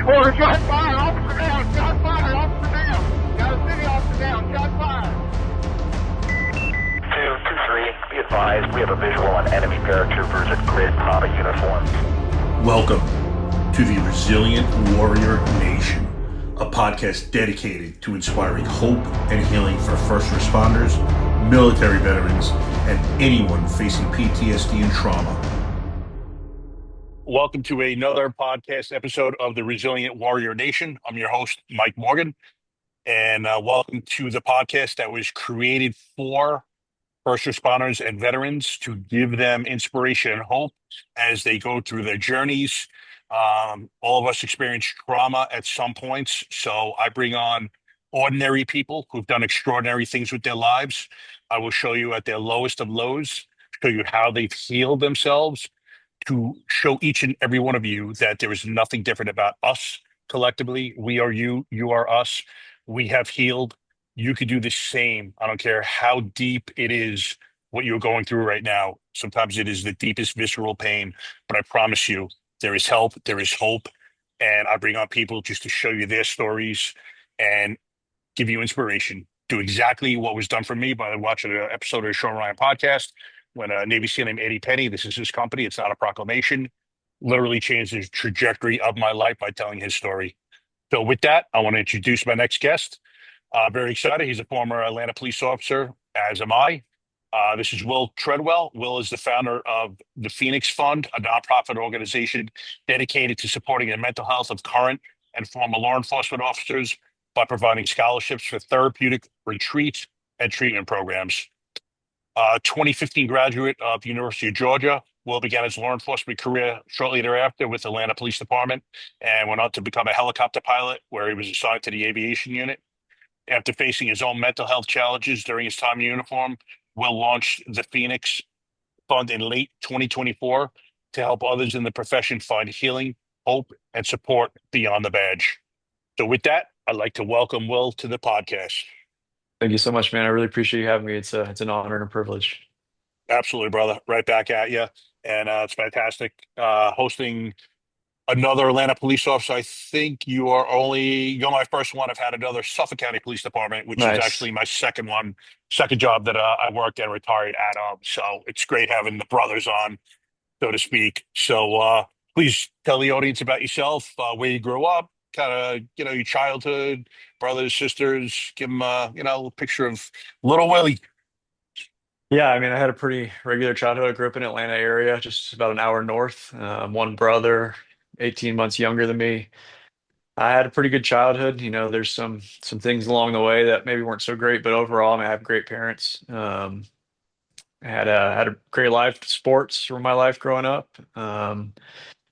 Or shot fire, officer down, shot fire, officer down. Got a city officer down, shot fire. 223, be advised, we have a visual on enemy paratroopers in grid Papa uniforms. Welcome to the Resilient Warrior Nation, a podcast dedicated to inspiring hope and healing for first responders, military veterans, and anyone facing PTSD and trauma. Welcome to another podcast episode of the Resilient Warrior Nation. I'm your host, Mike Morgan, and welcome to the podcast that was created for first responders and veterans to give them inspiration and hope as they go through their journeys. All of us experience trauma at some points, so I bring on ordinary people who've done extraordinary things with their lives. I will show you at their lowest of lows, show you how they've healed themselves, to show each and every one of you that there is nothing different about us collectively. We are you, you are us. We have healed. You could do the same. I don't care how deep it is, what you're going through right now. Sometimes it is the deepest visceral pain, but I promise you, there is help, there is hope. And I bring on people just to show you their stories and give you inspiration. Do exactly what was done for me by watching an episode of the Sean Ryan podcast. When a Navy SEAL named Eddie Penny, this is his company, it's not a proclamation, literally changed the trajectory of my life by telling his story. So with that, I want to introduce my next guest. Very excited. He's a former Atlanta police officer, as am I. This is Bill Treadwell. Will is the founder of the Phoenix Fund, a nonprofit organization dedicated to supporting the mental health of current and former law enforcement officers by providing scholarships for therapeutic retreats and treatment programs. 2015 graduate of University of Georgia. Will began his law enforcement career shortly thereafter with Atlanta Police Department and went on to become a helicopter pilot where he was assigned to the aviation unit. After facing his own mental health challenges during his time in uniform, Will launched the Phoenix Fund in late 2024 to help others in the profession find healing, hope, and support beyond the badge. So with that, I'd like to welcome Will to the podcast. Thank you so much, man. I really appreciate you having me. It's an honor and a privilege. Absolutely, brother. Right back at you. And it's fantastic hosting another Atlanta police officer. I think you're my first one. I've had another Suffolk County Police Department, which is Nice. actually my second job that I worked and retired at. So it's great having the brothers on, so to speak. So please tell the audience about yourself, where you grew up, kind of, your childhood, brothers, sisters, give them, a picture of little Willie. Yeah, I mean, I had a pretty regular childhood. I grew up in Atlanta area, just about an hour north. One brother, 18 months younger than me. I had a pretty good childhood. There's some things along the way that maybe weren't so great, but overall, I mean, I have great parents. I had a great life. Sports were my life growing up. Felt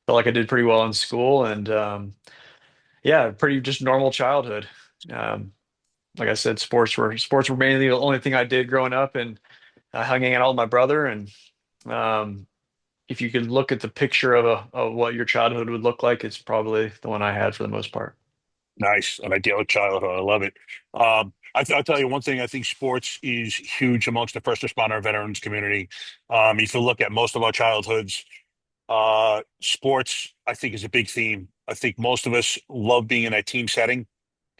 like I did pretty well in school, and yeah, pretty just normal childhood. Um, like I said, sports were mainly the only thing I did growing up, and hanging out with my brother. And um, if you could look at the picture of what your childhood would look like, it's probably the one I had for the most part. Nice, an ideal childhood. I love it. I'll tell you one thing. I think sports is huge amongst the first responder and veterans community. If you look at most of our childhoods, sports, I think, is a big theme. I think most of us love being in a team setting.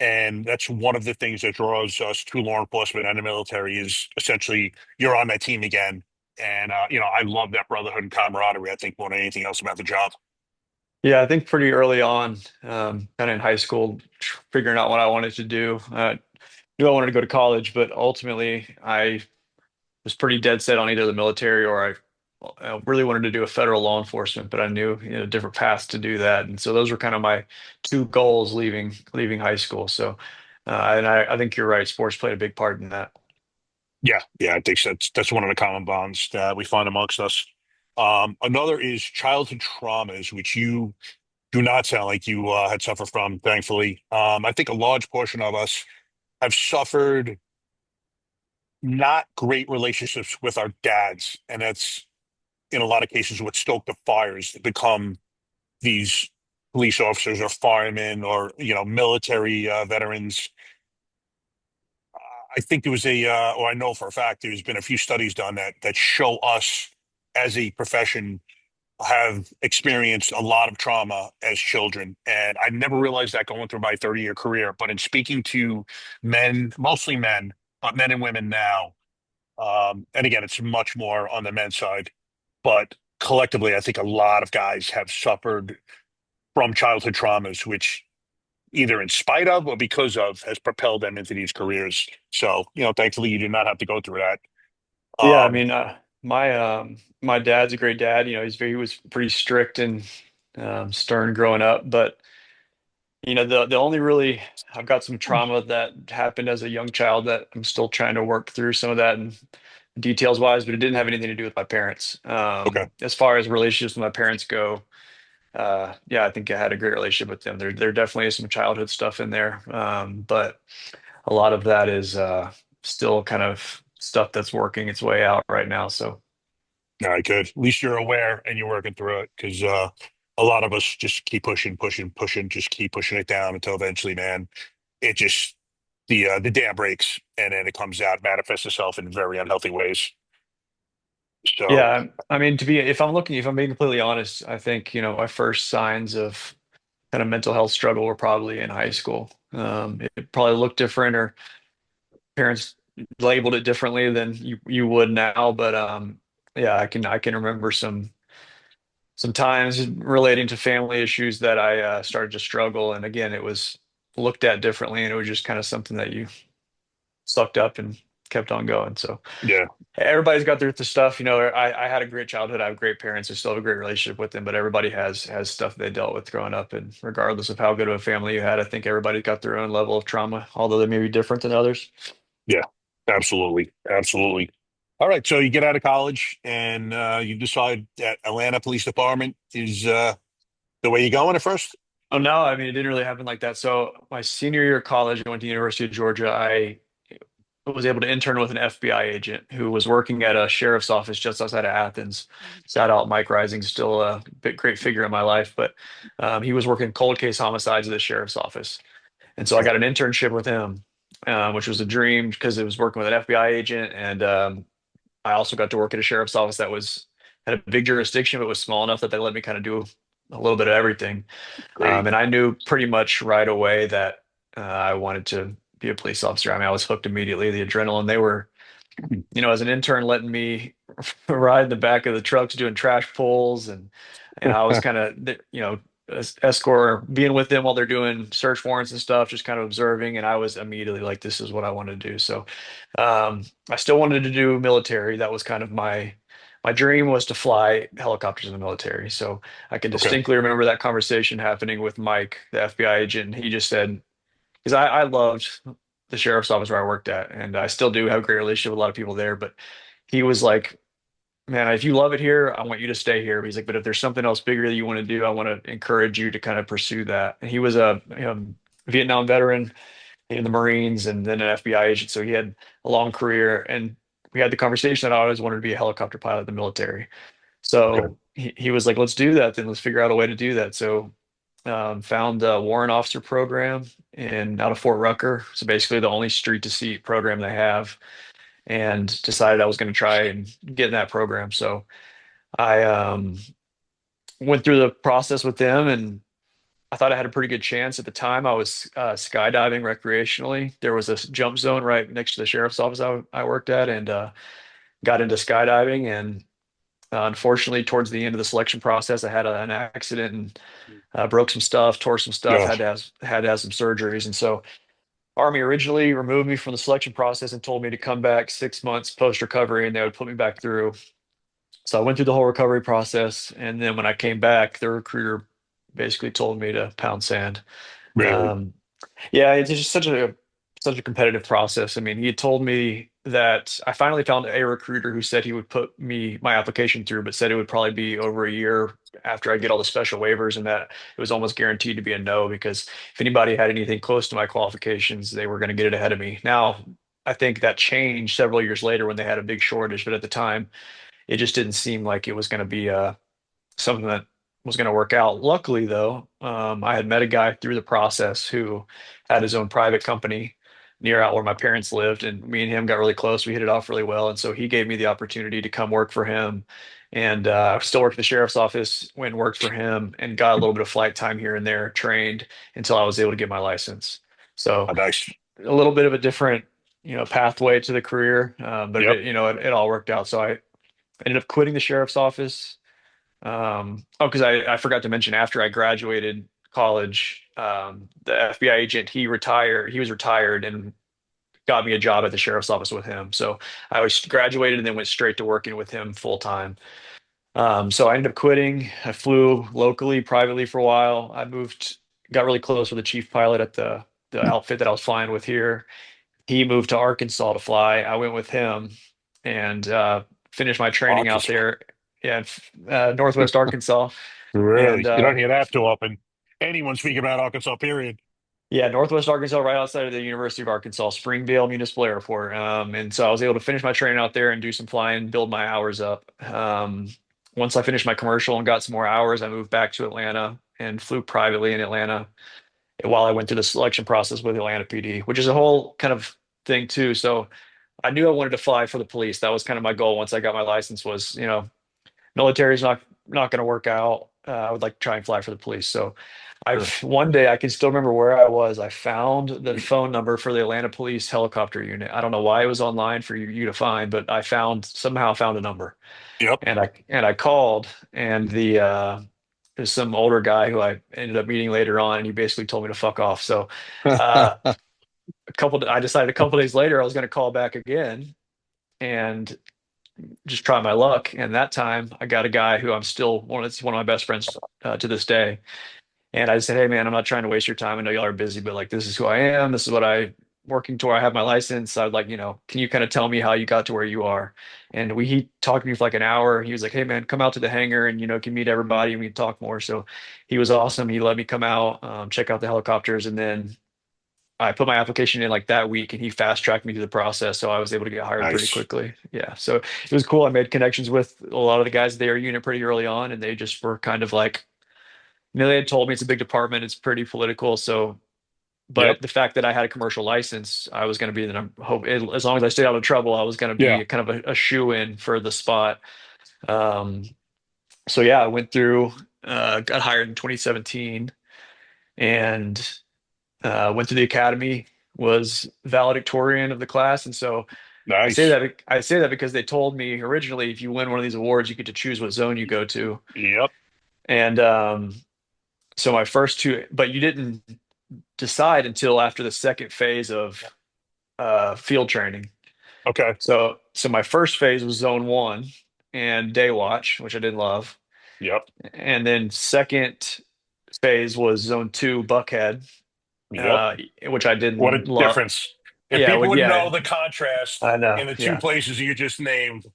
And that's one of the things that draws us to law enforcement and the military is essentially you're on that team again. And, I love that brotherhood and camaraderie, I think, more than anything else about the job. Yeah, I think pretty early on, kind of in high school, figuring out what I wanted to do. Knew I wanted to go to college, but ultimately I was pretty dead set on either the military or I really wanted to do a federal law enforcement, but I knew, different paths to do that. And so those were kind of my two goals leaving high school. So, and I think you're right. Sports played a big part in that. Yeah, I think that's one of the common bonds that we find amongst us. Another is childhood traumas, which you do not sound like you had suffered from, thankfully. I think a large portion of us have suffered not great relationships with our dads, and that's in a lot of cases what stoked the fires that become these police officers or firemen or military veterans. I think there was or I know for a fact there's been a few studies done that show us as a profession have experienced a lot of trauma as children. And I never realized that going through my 30-year career. But in speaking to men, mostly men, but men and women now, and again, it's much more on the men's side, but collectively, I think a lot of guys have suffered from childhood traumas, which either in spite of or because of has propelled them into these careers. So, thankfully, you did not have to go through that. Yeah, I Um, mean, my dad's a great dad. He was pretty strict and stern growing up, but the only really I've got some trauma that happened as a young child that I'm still trying to work through some of that and details wise, but it didn't have anything to do with my parents. okay. As far as relationships with my parents go, yeah, I think I had a great relationship with them. There definitely is some childhood stuff in there, but a lot of that is still kind of stuff that's working its way out right now. So All right, good. At least you're aware and you're working through it because a lot of us just keep pushing, pushing, pushing, just keep pushing it down until eventually, man, it just the dam breaks and then it comes out, manifests itself in very unhealthy ways. So, yeah, I mean, if I'm being completely honest, I think my first signs of kind of mental health struggle were probably in high school. It probably looked different, or parents labeled it differently than you would now. But yeah, I can remember some times relating to family issues that I started to struggle, and again, it was looked at differently, and it was just kind of something that you sucked up and kept on going. So yeah, everybody's got their stuff. I had a great childhood. I have great parents. I still have a great relationship with them, but everybody has stuff they dealt with growing up. And regardless of how good of a family you had, I think everybody's got their own level of trauma, although they may be different than others. yeah, absolutely. Absolutely. All right. So you get out of college and you decide that Atlanta Police Department is the way you're going at first? Oh no, I mean it didn't really happen like that. So my senior year of college, I went to University of Georgia. I was able to intern with an FBI agent who was working at a sheriff's office just outside of Athens. Shout out Mike Rising, still a big great figure in my life, but he was working cold case homicides at the sheriff's office. And so I got an internship with him, which was a dream because it was working with an FBI agent. And I also got to work at a sheriff's office that had a big jurisdiction, but was small enough that they let me kind of do a little bit of everything. Great. And I knew pretty much right away that I wanted to be a police officer. I mean, I was hooked immediately. The adrenaline, they were, as an intern, letting me ride in the back of the trucks doing trash pulls, and I was kind of, escort being with them while they're doing search warrants and stuff, just kind of observing. And I was immediately like, this is what I want to do. So I still wanted to do military. That was kind of my dream was to fly helicopters in the military. So I can Okay. distinctly remember that conversation happening with Mike, the FBI agent. And he just said, because I loved the sheriff's office where I worked at, and I still do have a great relationship with a lot of people there. But he was like, "Man, if you love it here, I want you to stay here." But he's like, "But if there's something else bigger that you want to do, I want to encourage you to kind of pursue that." And he was a Vietnam veteran in the Marines and then an FBI agent, so he had a long career. And we had the conversation that I always wanted to be a helicopter pilot in the military. Okay. So he was like, let's do that. Then let's figure out a way to do that. So found a warrant officer program in out of Fort Rucker. So basically the only street to seat program they have, and decided I was going to try and get in that program. So I went through the process with them, and I thought I had a pretty good chance at the time. I was skydiving recreationally. There was a jump zone right next to the sheriff's office I worked at, and got into skydiving. And unfortunately, towards the end of the selection process, I had an accident and broke some stuff, tore some stuff, Yeah. had to have some surgeries. And so Army originally removed me from the selection process and told me to come back 6 months post recovery, and they would put me back through. So I went through the whole recovery process, and then when I came back, the recruiter basically told me to pound sand. Really? Um, yeah, it's just such a competitive process. I mean, he had told me that I finally found a recruiter who said he would put my application through, but said it would probably be over a year after I get all the special waivers, and that it was almost guaranteed to be a no because if anybody had anything close to my qualifications, they were going to get it ahead of me. Now, I think that changed several years later when they had a big shortage, but at the time, it just didn't seem like it was going to be something that was going to work out. Luckily, though, I had met a guy through the process who had his own private company, near out where my parents lived, and me and him got really close. We hit it off really well, and so he gave me the opportunity to come work for him. And I still worked at the sheriff's office, went and worked for him, and got a little bit of flight time here and there, trained until I was able to get my license. So Nice. a little bit of a different, pathway to the career, but Yep. it all worked out. So I ended up quitting the sheriff's office. Oh, because I forgot to mention, after I graduated college, the FBI agent, he retired. He was retired and got me a job at the sheriff's office with him. So I was graduated and then went straight to working with him full time. So I ended up quitting. I flew locally, privately for a while. Got really close with the chief pilot at the outfit that I was flying with here. He moved to Arkansas to fly. I went with him and finished my training out Arkansas. there in Northwest Arkansas. And Really? You don't hear that too often. Anyone speak about Arkansas, period. yeah, Northwest Arkansas, right outside of the University of Arkansas, Springdale Municipal Airport. And so I was able to finish my training out there and do some flying, build my hours up. Once I finished my commercial and got some more hours, I moved back to Atlanta and flew privately in Atlanta while I went through the selection process with Atlanta PD, which is a whole kind of thing too. So I knew I wanted to fly for the police. That was kind of my goal once I got my license was, military's not going to work out. I would like to try and fly for the police. So Sure. one day I can still remember where I was. I found the phone number for the Atlanta Police helicopter unit. I don't know why it was online for you to find, but I somehow found a number, Yep. and I called, and there's some older guy who I ended up meeting later on, and he basically told me to fuck off. So uh, I decided a couple days later I was going to call back again and just try my luck. And that time I got a guy who it's one of my best friends to this day. And I said, "Hey man, I'm not trying to waste your time. I know y'all are busy, but like, this is who I am. This is what I working toward. I have my license. I would like, can you kind of tell me how you got to where you are?" And he talked to me for like an hour. He was like, "Hey man, come out to the hangar and, can meet everybody and we can talk more." So he was awesome. He let me come out, check out the helicopters. And then I put my application in like that week and he fast tracked me through the process. So I was able to get hired pretty Nice. quickly. Yeah. So it was cool. I made connections with a lot of the guys at their unit pretty early on, and they just were kind of like, they had told me it's a big department, it's pretty political. So, Yep. but the fact that I had a commercial license, I was going to be the hope as long as I stayed out of trouble, I was going to Yeah. be kind of a shoe in for the spot. Um, so yeah, I went through, got hired in 2017, and went to the academy, was valedictorian of the class. And so Nice. I say that because they told me originally, if you win one of these awards, you get to choose what zone you go to. Yep. And so my first two, but you didn't decide until after the second phase of field training. Okay. So my first phase was zone one and day watch, which I didn't love. Yep. And then second phase was zone two Buckhead, Yep. uh, which I What a didn't love. difference. If Yeah, people well, would know yeah, the contrast I know. in the two Yeah. places you just named,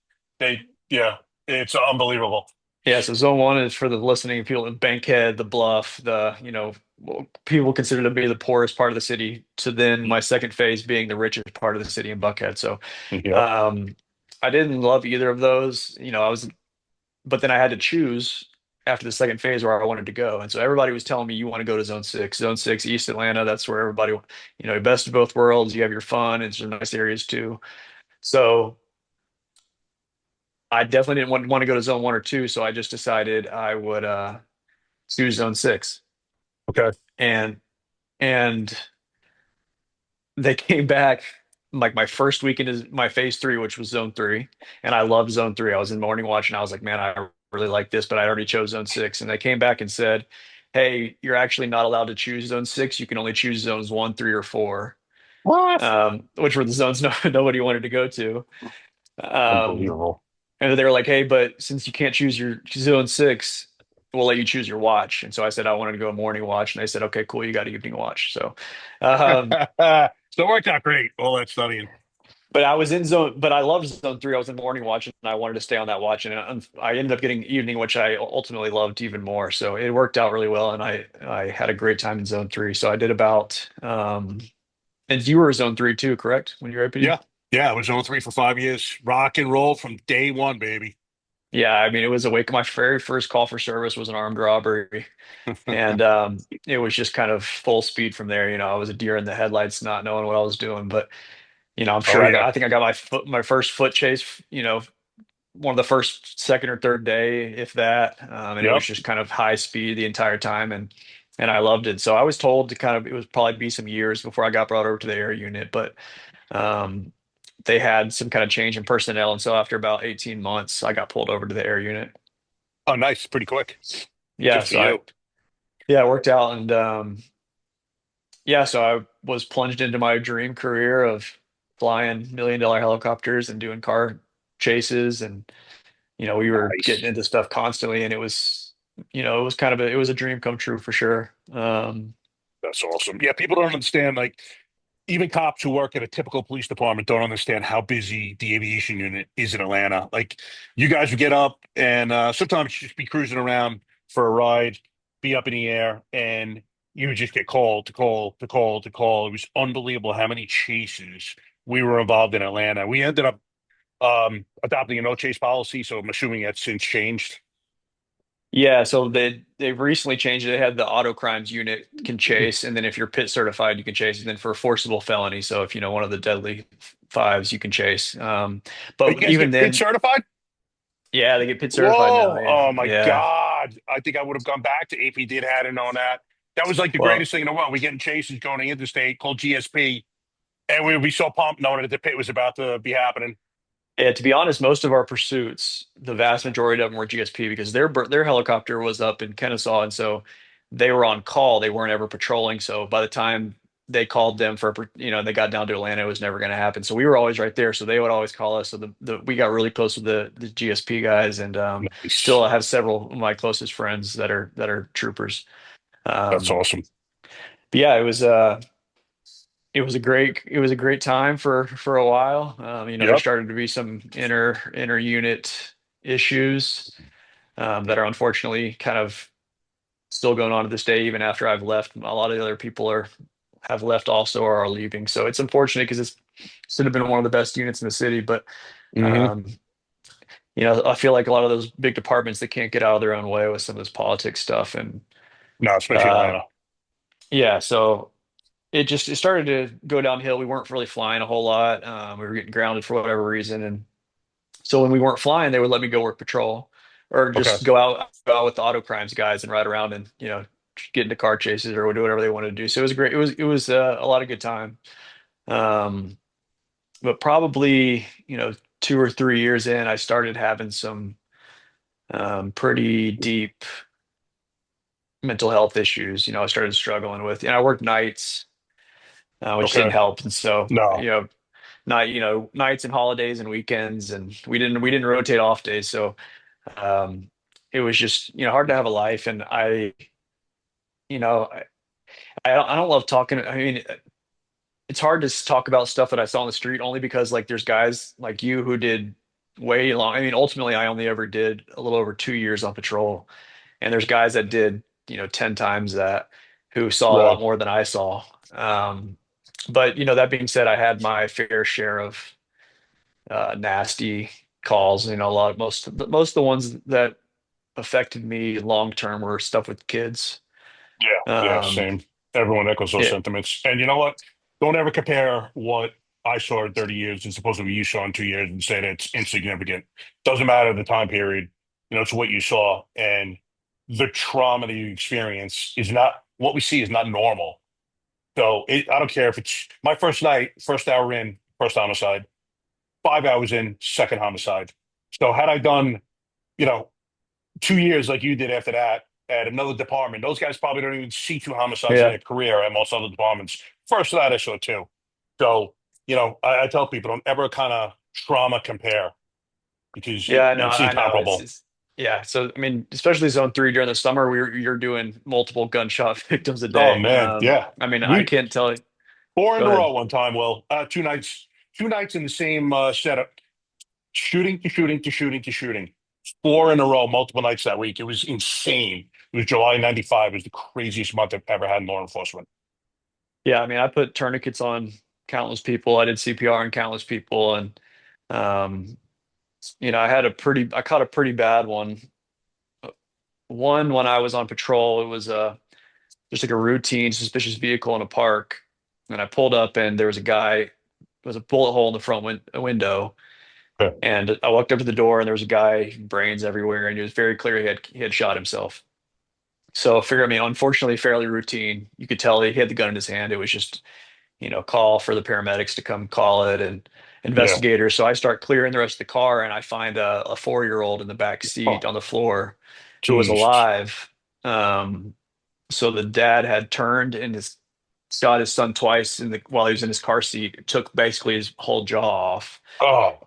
yeah, it's unbelievable. Yeah, so zone one is for the listening people, Bankhead, the Bluff, what people consider to be the poorest part of the city, to then my second phase being the richest part of the city in Buckhead. So Yep. um, I didn't love either of those. But then I had to choose after the second phase where I wanted to go. And so everybody was telling me, you want to go to zone six, East Atlanta. That's where everybody, best of both worlds. You have your fun and some nice areas too. So I definitely didn't want to go to zone one or two, so I just decided I would choose zone six. Okay. And and they came back like my first week into my phase three, which was zone three, and I loved zone three. I was in morning watch, and I was like, man, I really like this, but I already chose zone six. And they came back and said, "Hey, you're actually not allowed to choose zone six. You can only choose zones one, three, or four," What? which were the zones nobody wanted to go to. Um, Unbelievable. And they were like, "Hey, but since you can't choose your zone six, we'll let you choose your watch." And so I said I wanted to go morning watch, and they said, "Okay, cool, you got evening watch." So, um, So it worked out great, all that studying. but I loved zone three. I was in morning watch, and I wanted to stay on that watch, and I ended up getting evening, which I ultimately loved even more. So it worked out really well, and I had a great time in zone three. So I did about, and you were zone three too, correct? When you were APD? Yeah. Yeah, I was 0-3 for 5 years. Rock and roll from day one, baby. Yeah, I mean, it was a wake. My very first call for service was an armed robbery, and it was just kind of full speed from there. I was a deer in the headlights, not knowing what I was doing. But I'm Oh sure yeah. I think I got my first foot chase. One of the first, second, or third day, if that, and it was Yep. just kind of high speed the entire time, and I loved it. So I was told to kind of it was probably be some years before I got brought over to the air unit, but um, they had some kind of change in personnel, and so after about 18 months, I got pulled over to the air unit. Oh, nice. Pretty quick. Yeah, Good for so I you. yeah, it worked out, and yeah, so I was plunged into my dream career of flying million-dollar helicopters and doing car chases, and we were getting Nice. into stuff constantly, and it was kind of it was a dream come true for sure. That's awesome. Yeah, people don't understand. Like, even cops who work at a typical police department don't understand how busy the aviation unit is in Atlanta. Like, you guys would get up and sometimes you just be cruising around for a ride, be up in the air, and you would just get called to call to call to call. It was unbelievable how many chases we were involved in Atlanta. We ended up adopting a no chase policy, so I'm assuming that's since changed. Yeah, so they've recently changed it. They had the auto crimes unit can chase, and then if you're pit certified, you can chase. And then for forcible felony, so if you know one of the deadly fives, you can chase. You But guys even get pit then, certified? yeah, they get pit certified now. Whoa! Yeah, Oh my yeah. God! I think I would have gone back to AP did had it known that. That was like the Well, greatest thing in the world. We getting chases going to interstate called GSP, and we would be so pumped knowing that the pit was about to be happening. yeah, to be honest, most of our pursuits, the vast majority of them were GSP because their helicopter was up in Kennesaw, and so they were on call. They weren't ever patrolling. So by the time they called them they got down to Atlanta, it was never going to happen. So we were always right there. So they would always call us. So we got really close with the GSP guys, and Nice. still have several of my closest friends that are troopers. That's Um, awesome. but yeah, it was a great time for a while. There Yep. started to be some inner unit issues that are unfortunately kind of still going on to this day, even after I've left. A lot of the other people have left also or are leaving. So it's unfortunate because it's should have been one of the best units in the city, but Hmm. um, I feel like a lot of those big departments that can't get out of their own way with some of this politics stuff, and No, especially uh, Atlanta. yeah, so it started to go downhill. We weren't really flying a whole lot. We were getting grounded for whatever reason, and so when we weren't flying, they would let me go work patrol or Okay. just go out with the auto crimes guys and ride around and get into car chases or do whatever they wanted to do. So it was great. It was a lot of good time. Um, but probably 2 or 3 years in, I started having some pretty deep mental health issues. I started struggling with. I worked nights, which didn't Okay. help, and so No. nights and holidays and weekends, and we didn't rotate off days, so um, it was just hard to have a life. And you know I don't love talking. I mean, it's hard to talk about stuff that I saw on the street only because like there's guys like you who did way long. I mean, ultimately, I only ever did a little over 2 years on patrol, and there's guys that did 10 times that who saw a lot Right. more than I saw. But that being said, I had my fair share of nasty calls. A lot most of the ones that affected me long term were stuff with kids. Yeah. Yeah. Um, Same. Everyone echoes those yeah, sentiments. And you know what? Don't ever compare what I saw in 30 years and supposedly you saw in 2 years and say that it's insignificant. Doesn't matter the time period. It's what you saw. And the trauma that you experience is not what we see is not normal. So I don't care if it's my first night, first hour in, first homicide, 5 hours in, second homicide. So had I done, you know, 2 years like you did after that at another department, those guys probably don't even see two homicides in yeah, their career at most other departments. First night I saw two. So, I tell people don't ever kind of trauma compare because yeah. No, it's I know. incomparable. Yeah. So I mean, especially zone three during the summer, you're doing multiple gunshot victims a Oh day. man, yeah. I mean, I We can't tell you. four Go in a ahead. row one time. Well, 2 nights in the same setup, shooting to shooting to shooting to shooting. Four in a row, multiple nights that week. It was insane. It was July '95. It was the craziest month I've ever had in law enforcement. Yeah, I mean, I put tourniquets on countless people. I did CPR on countless people, and um, I caught a pretty bad one. One when I was on patrol, it was just like a routine suspicious vehicle in a park, and I pulled up and there was a guy. There was a bullet hole in the window, Okay. and I walked up to the door and there was a guy, brains everywhere, and it was very clear he had shot himself. So figure, I mean, unfortunately, fairly routine. You could tell he had the gun in his hand. It was just, call for the paramedics to come call it and Yeah. investigators. So I start clearing the rest of the car and I find a 4-year-old in the back seat Oh, on the floor who was Jesus. alive. Um, so the dad had turned and shot his son twice while he was in his car seat, took basically his whole jaw off, Oh.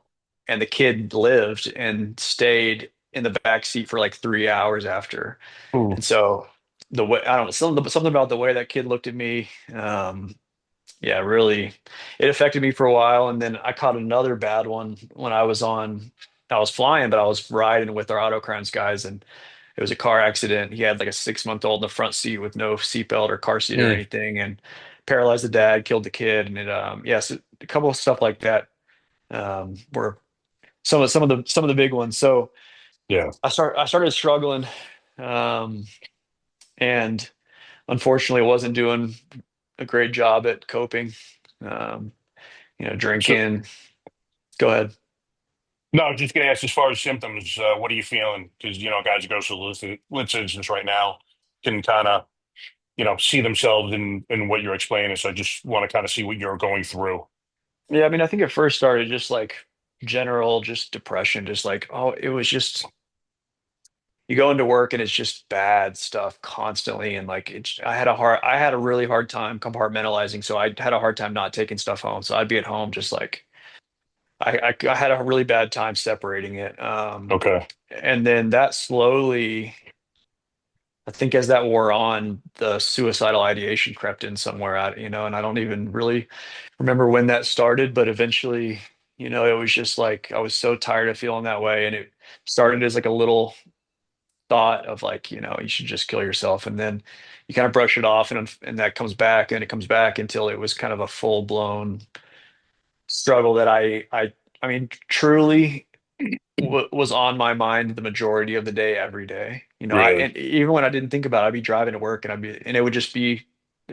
and the kid lived and stayed in the back seat for like 3 hours after. Ooh. And so the way I don't know something about the way that kid looked at me, yeah, really, it affected me for a while. And then I caught another bad one when I was flying, but I was riding with our auto crimes guys, and it was a car accident. He had like a 6-month-old in the front seat with no seatbelt or car seat or Mm. anything, and paralyzed the dad, killed the kid, and yes, a couple of stuff like that were some of the big ones. So Yeah. I started struggling, um, and unfortunately wasn't doing a great job at coping. Um, So, drinking. Go ahead. no, I was just going to ask, as far as symptoms, what are you feeling? Because, guys who go through lit incidents right now can kind of, see themselves in what you're explaining. So I just want to kind of see what you're going through. Yeah, I mean, I think it first started just like general, just depression, just like, oh, it was just you go into work and it's just bad stuff constantly. And like I had a really hard time compartmentalizing. So I had a hard time not taking stuff home. So I'd be at home just like I had a really bad time separating it. Okay. And then that slowly, I think as that wore on, the suicidal ideation crept in somewhere out, and I don't even really remember when that started, but eventually, it was just like I was so tired of feeling that way. And it started as like a little thought of like, you should just kill yourself. And then you kind of brush it off and that comes back and it comes back until it was kind of a full blown struggle that I mean, truly was on my mind the majority of the day, every day. Really? And even when I didn't think about it, I'd be driving to work and it would just be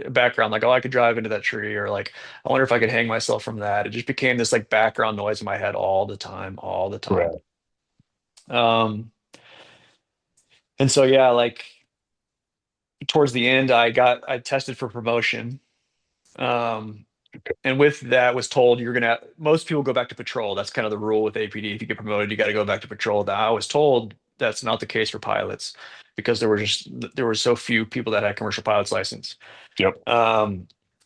background, like, oh, I could drive into that tree, or like, I wonder if I could hang myself from that. It just became this like background noise in my head all the time, all the time. Right. Um, and so yeah, like towards the end, I tested for promotion. Um, and with that was told most people go back to patrol. That's kind of the rule with APD. If you get promoted, you got to go back to patrol. Now, I was told that's not the case for pilots because there were so few people that had commercial pilot's license. Yep.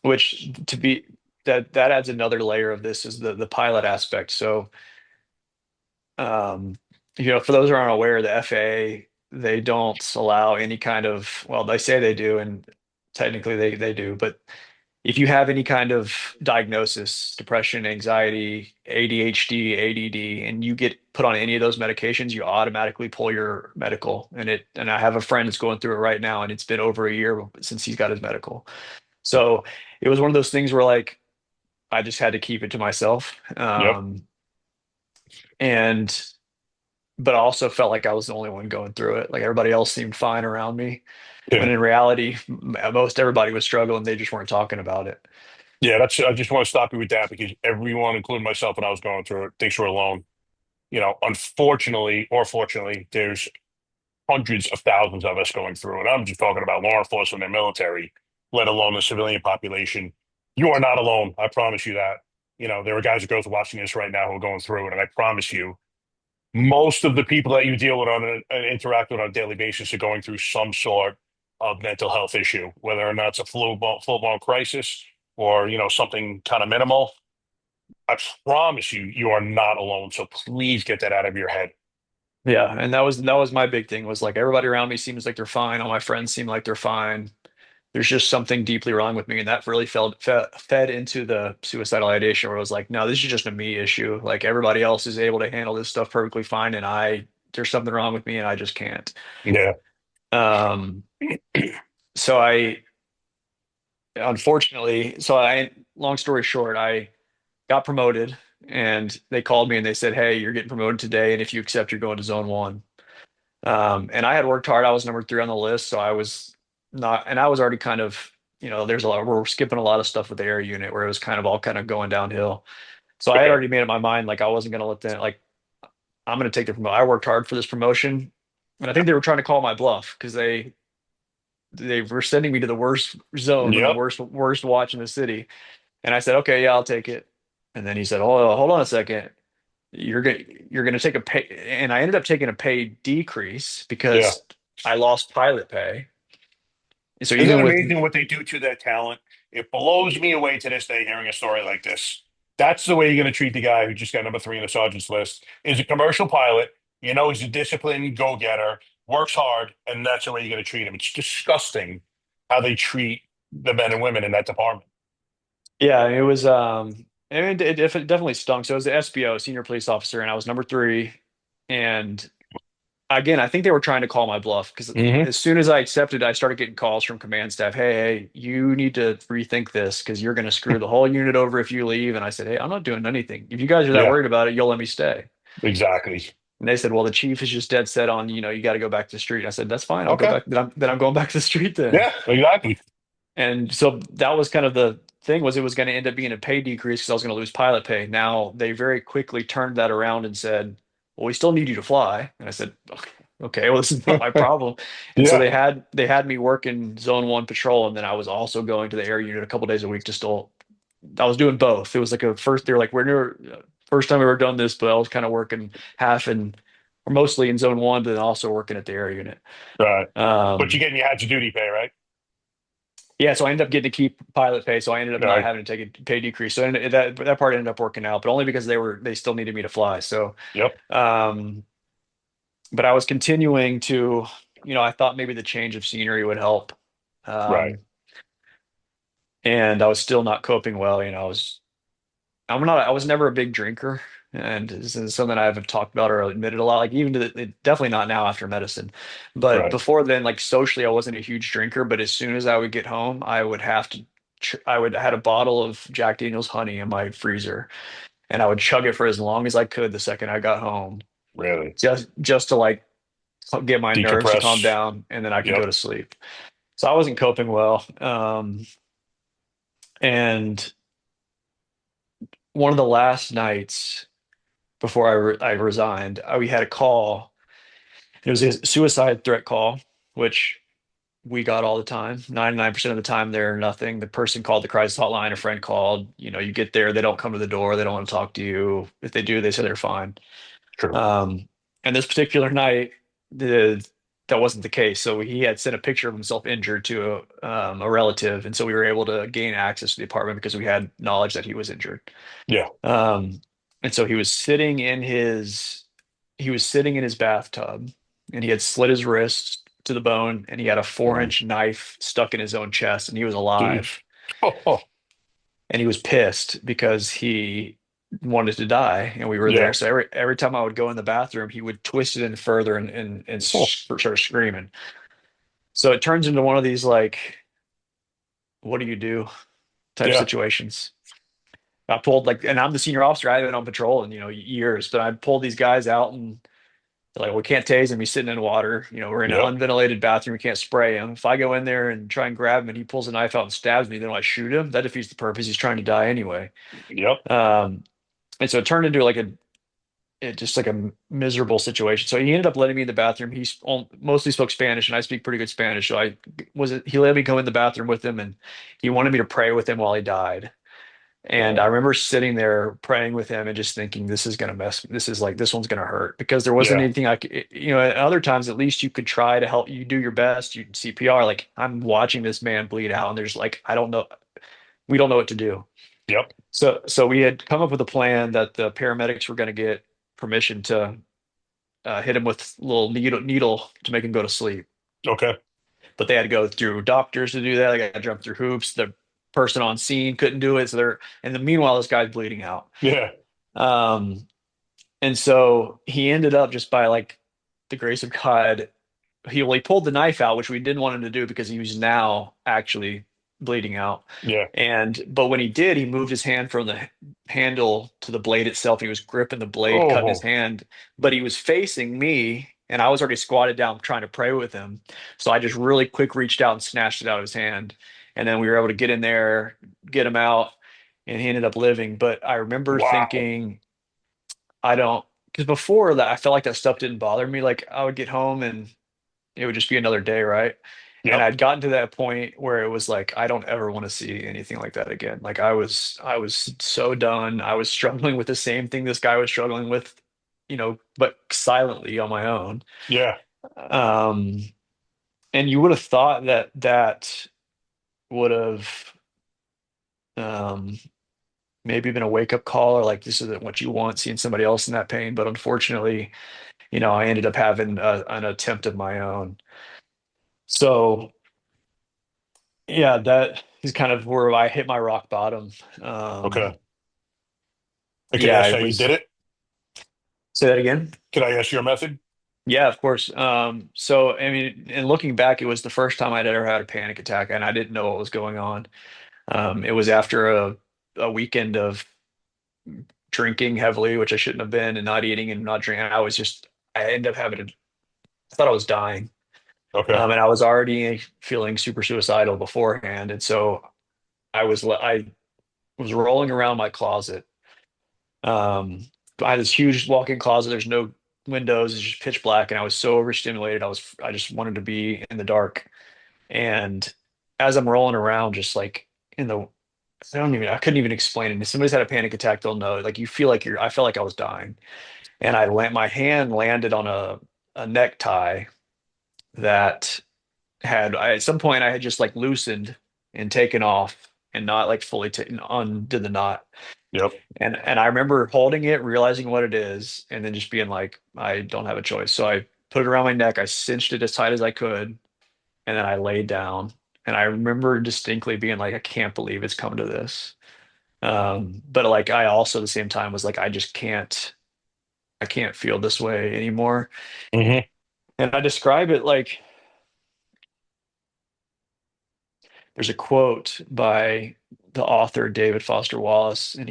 Which to be that adds another layer of this is the pilot aspect. So um, for those who aren't aware, the FAA, they don't allow any kind of, well, they say they do, and technically they do, but if you have any kind of diagnosis, depression, anxiety, ADHD, ADD, and you get put on any of those medications, you automatically pull your medical. And I have a friend that's going through it right now, and it's been over a year since he's got his medical. So it was one of those things where like I just had to keep it to myself. Yep. And but I also felt like I was the only one going through it. Like everybody else seemed fine around me, when Yeah. in reality, most everybody was struggling. They just weren't talking about it. Yeah. I just want to stop you with that because everyone, including myself, when I was going through it, thinks we're alone. Unfortunately or fortunately, there's hundreds of thousands of us going through it. I'm just talking about law enforcement and military, let alone the civilian population. You are not alone. I promise you that. There are guys and girls watching this right now who are going through it, and I promise you, most of the people that you deal with and interact with on a daily basis are going through some sort of mental health issue, whether or not it's a full blown crisis or something kind of minimal. I promise you, you are not alone. So please get that out of your head. Yeah, and that was my big thing was like everybody around me seems like they're fine. All my friends seem like they're fine. There's just something deeply wrong with me, and that really fed into the suicidal ideation where it was like, no, this is just a me issue. Like everybody else is able to handle this stuff perfectly fine, and there's something wrong with me, and I just can't. Yeah. Um, so I unfortunately, so I long story short, I got promoted and they called me and they said, "Hey, you're getting promoted today, and if you accept, you're going to zone one." And I had worked hard. I was number three on the list, so I was not, and I was already kind of, there's a lot, we're skipping a lot of stuff with the air unit where it was kind of all kind of going downhill. So I had Okay. already made up my mind, like I wasn't going to let them, like, I'm going to take the promotion. I worked hard for this promotion, and I think they were trying to call my bluff because they were sending me to the worst zone and the Yep. worst watch in the city. And I said, okay, yeah, I'll take it. And then he said, oh, hold on a second. You're gonna take a pay, and I ended up taking a pay decrease Yeah. because I lost pilot pay. So Isn't even it with amazing what they do to their talent? It blows me away to this day hearing a story like this. That's the way you're going to treat the guy who just got number three on the sergeant's list. Is a commercial pilot. He's a disciplined go-getter, works hard, and that's the way you're going to treat him. It's disgusting how they treat the men and women in that department. Yeah, it was I mean it definitely stunk. So it was the SBO, senior police officer, and I was number three. And again, I think they were trying to call my bluff because Hmm. as soon as I accepted, I started getting calls from command staff. Hey, you need to rethink this because you're going to screw the whole unit over if you leave. And I said, hey, I'm not doing anything. If you guys are that Yeah, worried about it, you'll let me stay. exactly. And they said, well, the chief is just dead set on, you got to go back to the street. I said, that's fine. I'll go Okay. back. Then I'm going back to the street then. Yeah, exactly. And so that was kind of the thing, was it was going to end up being a pay decrease because I was going to lose pilot pay. Now they very quickly turned that around and said, well, we still need you to fly. And I said, okay, well, this is not my problem. And so Yeah, they had me working zone one patrol. And then I was also going to the air unit a couple days a week to still, I was doing both. It was like they were like, we're near, first time we ever done this, but I was kind of working half and or mostly in zone one, but then also working at the air unit. right. But you're Um, getting your hatch duty pay, right? yeah, so I ended up getting to keep pilot pay, so I ended up not Right. having to take a pay decrease. So that part ended up working out, but only because they still needed me to fly. So, Yep. um, but I was continuing to, I thought maybe the change of scenery would help, Right. um, and I was still not coping well. I was never a big drinker, and this is something I haven't talked about or admitted a lot. Like even definitely not now after medicine, but Right. before then, like socially, I wasn't a huge drinker. But as soon as I would get home, I would have to, I would had a bottle of Jack Daniel's honey in my freezer, and I would chug it for as long as I could the second I got home, Really. just to like get my nerves to calm Decompress. down, and then I could go Yep. to sleep. So I wasn't coping well, and one of the last nights before I resigned, we had a call. It was a suicide threat call, which we got all the time. 99% of the time, they're nothing. The person called the crisis hotline, a friend called. You get there, they don't come to the door, they don't want to talk to you. If they do, they say they're fine. True. Um, and this particular night, that wasn't the case. So he had sent a picture of himself injured to a relative, and so we were able to gain access to the apartment because we had knowledge that he was injured. Yeah. Um, and so he was sitting in his bathtub, and he had slit his wrist to the bone, and he had a four Um, inch knife stuck in his own chest, and he was Jeez. alive. Oh, And he was pissed because he wanted to die, and we were yeah. there. So every time I would go in the bathroom, he would twist it in further and Oh, start screaming. So it turns into one of these like, what do you do type yeah. situations. I pulled like, and I'm the senior officer. I haven't been on patrol in years, but I pulled these guys out and they're like, we can't tase him. He's sitting in water. We're in an Yep. unventilated bathroom. We can't spray him. If I go in there and try and grab him and he pulls a knife out and stabs me, then I shoot him. That defeats the purpose. He's trying to die anyway. Yep. Um, and so it turned into like just like a miserable situation. So he ended up letting me in the bathroom. Mostly spoke Spanish, and I speak pretty good Spanish. So he let me go in the bathroom with him, and he wanted me to pray with him while he died. And I Wow. remember sitting there praying with him and just thinking, this is gonna mess. This is like this one's gonna hurt because there wasn't Yeah. anything I could. At other times, at least you could try to help. You do your best. You CPR. Like I'm watching this man bleed out, and there's like I don't know. We don't know what to do. Yep. So we had come up with a plan that the paramedics were going to get permission to hit him with a little needle to make him go to sleep. Okay. But they had to go through doctors to do that. They got to jump through hoops. The person on scene couldn't do it. Meanwhile, this guy's bleeding out. Yeah. Um, and so he ended up just by like the grace of God, he pulled the knife out, which we didn't want him to do because he was now actually bleeding out. Yeah. But when he did, he moved his hand from the handle to the blade itself. He was gripping the blade, cutting his Oh, hand, but he was facing me, and I was already squatted down trying to pray with him. So I just really quick reached out and snatched it out of his hand, and then we were able to get in there, get him out, and he ended up living. But I remember wow. thinking, I don't, because before that, I felt like that stuff didn't bother me. Like I would get home and it would just be another day, right? And Yep. I'd gotten to that point where it was like, I don't ever want to see anything like that again. Like I was so done. I was struggling with the same thing this guy was struggling with, but silently on my own. Yeah. Um, and you would have thought that that would have um, maybe been a wake up call, or like this isn't what you want, seeing somebody else in that pain. But unfortunately, I ended up having an attempt of my own. So yeah, that is kind of where I hit my rock bottom. Um, Okay. And can I yeah, ask how it you did was. it? Say that again. Can I ask your method? Yeah, of course. So I mean, and looking back, it was the first time I'd ever had a panic attack, and I didn't know what was going on. It was after a weekend of drinking heavily, which I shouldn't have been, and not eating and not drinking. I ended up I thought I was dying. Okay. And I was already feeling super suicidal beforehand. And so I was rolling around my closet. Um, I had this huge walk-in closet. There's no windows. It's just pitch black, and I was so overstimulated. I just wanted to be in the dark. And as I'm rolling around, just like in the, I couldn't even explain it. If somebody's had a panic attack, they'll know. Like you feel like I felt like I was dying, and my hand landed on a necktie that at some point I had just like loosened and taken off and not like fully taken undid the knot. Yep. And I remember holding it, realizing what it is, and then just being like, I don't have a choice. So I put it around my neck, I cinched it as tight as I could, and then I laid down. And I remember distinctly being like, I can't believe it's come to this. But like I also at the same time was like, I can't feel this way anymore. Hmm. And I describe it like there's a quote by the author David Foster Wallace, and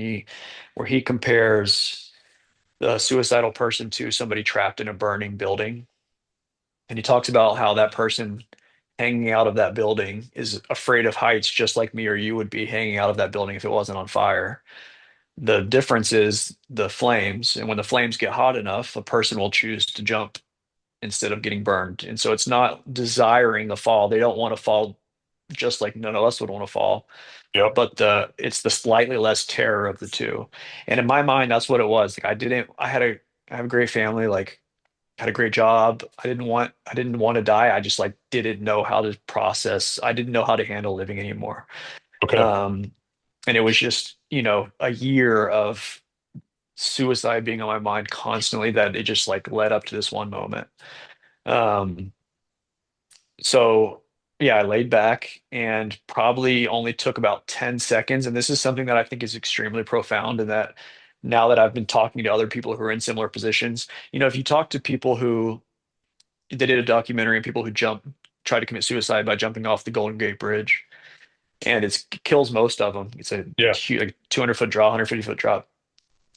where he compares the suicidal person to somebody trapped in a burning building. And he talks about how that person hanging out of that building is afraid of heights, just like me or you would be hanging out of that building if it wasn't on fire. The difference is the flames. And when the flames get hot enough, a person will choose to jump instead of getting burned. And so it's not desiring a fall. They don't want to fall just like none of us would want to fall, Yep. but it's the slightly less terror of the two. And in my mind, that's what it was. Like I have a great family, like had a great job. I didn't want to die. I just like didn't know how to process. I didn't know how to handle living anymore. Okay. Um, and it was just, a year of suicide being on my mind constantly that it just like led up to this one moment. Um, So yeah, I laid back and probably only took about 10 seconds. And this is something that I think is extremely profound. And that now that I've been talking to other people who are in similar positions, if you talk to people who they did a documentary and people who try to commit suicide by jumping off the Golden Gate Bridge, and it kills most of them. It's a Yeah. huge, like 200-foot drop, 150-foot drop.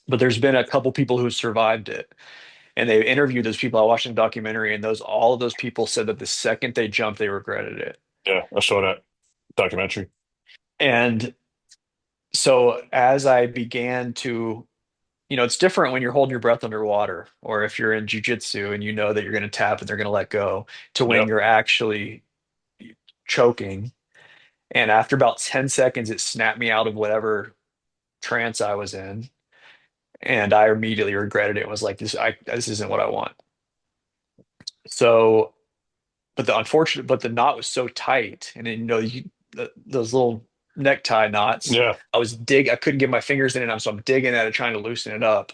But there's been a couple people who survived it, and they interviewed those people. I watched the documentary, and all of those people said that the second they jumped, they regretted it. Yeah. I saw that documentary. And so as I began to, it's different when you're holding your breath underwater, or if you're in jujitsu and you know that you're going to tap and they're going to let go, to when Yep. you're actually choking. And after about 10 seconds, it snapped me out of whatever trance I was in. And I immediately regretted it. It was like, this isn't what I want. So, but the knot was so tight. And then, those little necktie knots, Yeah. I couldn't get my fingers in it. So I'm digging at it, trying to loosen it up.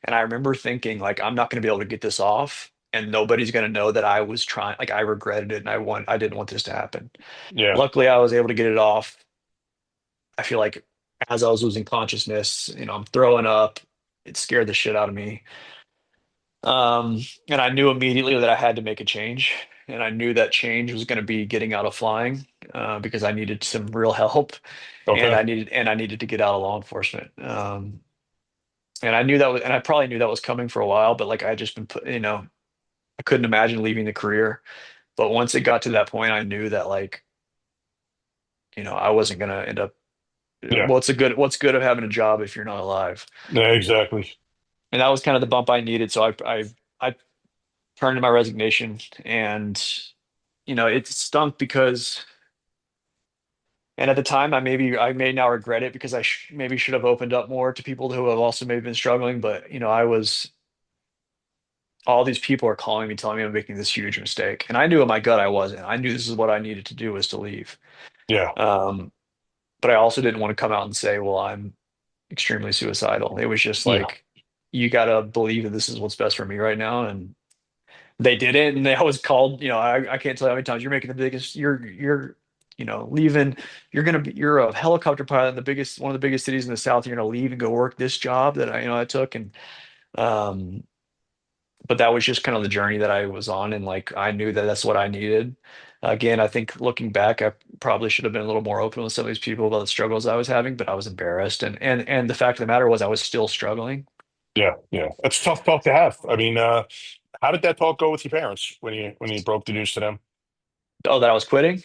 And I remember thinking like, I'm not going to be able to get this off, and nobody's going to know that I was trying, like I regretted it. And I didn't want this to happen. Yeah. Luckily I was able to get it off. I feel like as I was losing consciousness, I'm throwing up. It scared the shit out of me. And I knew immediately that I had to make a change. and I knew that change was going to be getting out of flying because I needed some real help, Okay. and I needed to get out of law enforcement. And I knew that was, and I probably knew that was coming for a while, but like I had just been put, I couldn't imagine leaving the career. But once it got to that point, I knew that like, I wasn't going to end up. Yeah. What's good of having a job if you're not alive? Yeah, exactly. And that was kind of the bump I needed. So I turned in my resignation, and it stunk because, and at the time, I may now regret it because maybe should have opened up more to people who have also maybe been struggling. But all these people are calling me, telling me I'm making this huge mistake, and I knew in my gut I wasn't. I knew this is what I needed to do was to leave. Yeah. Um, but I also didn't want to come out and say, well, I'm extremely suicidal. It was just Yeah. like, you gotta believe that this is what's best for me right now, and they did it, and they always called. I can't tell you how many times you're making the biggest. You're leaving. You're a helicopter pilot in the biggest one of the biggest cities in the South. You're gonna leave and go work this job that I took, and um, but that was just kind of the journey that I was on, and like I knew that that's what I needed. Again, I think looking back, I probably should have been a little more open with some of these people about the struggles I was having, but I was embarrassed, and the fact of the matter was I was still struggling. Yeah. Yeah. That's a tough talk to have. I mean, how did that talk go with your parents when you broke the news to them? Oh, that I was quitting?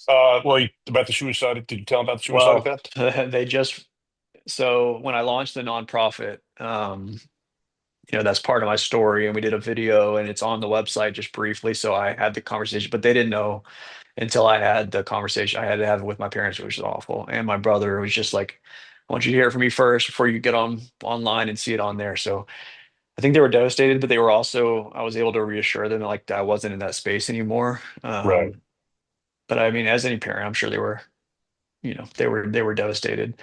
Well, about the suicide. Did you tell them about the suicide Well, event? they just so when I launched the nonprofit, that's part of my story, and we did a video, and it's on the website just briefly. So I had the conversation, but they didn't know until I had the conversation. I had to have it with my parents, which was awful, and my brother was just like, "I want you to hear it from me first before you get online and see it on there." So I think they were devastated, but they were also, I was able to reassure them that like I wasn't in that space anymore. Right. But I mean, as any parent, I'm sure they were devastated.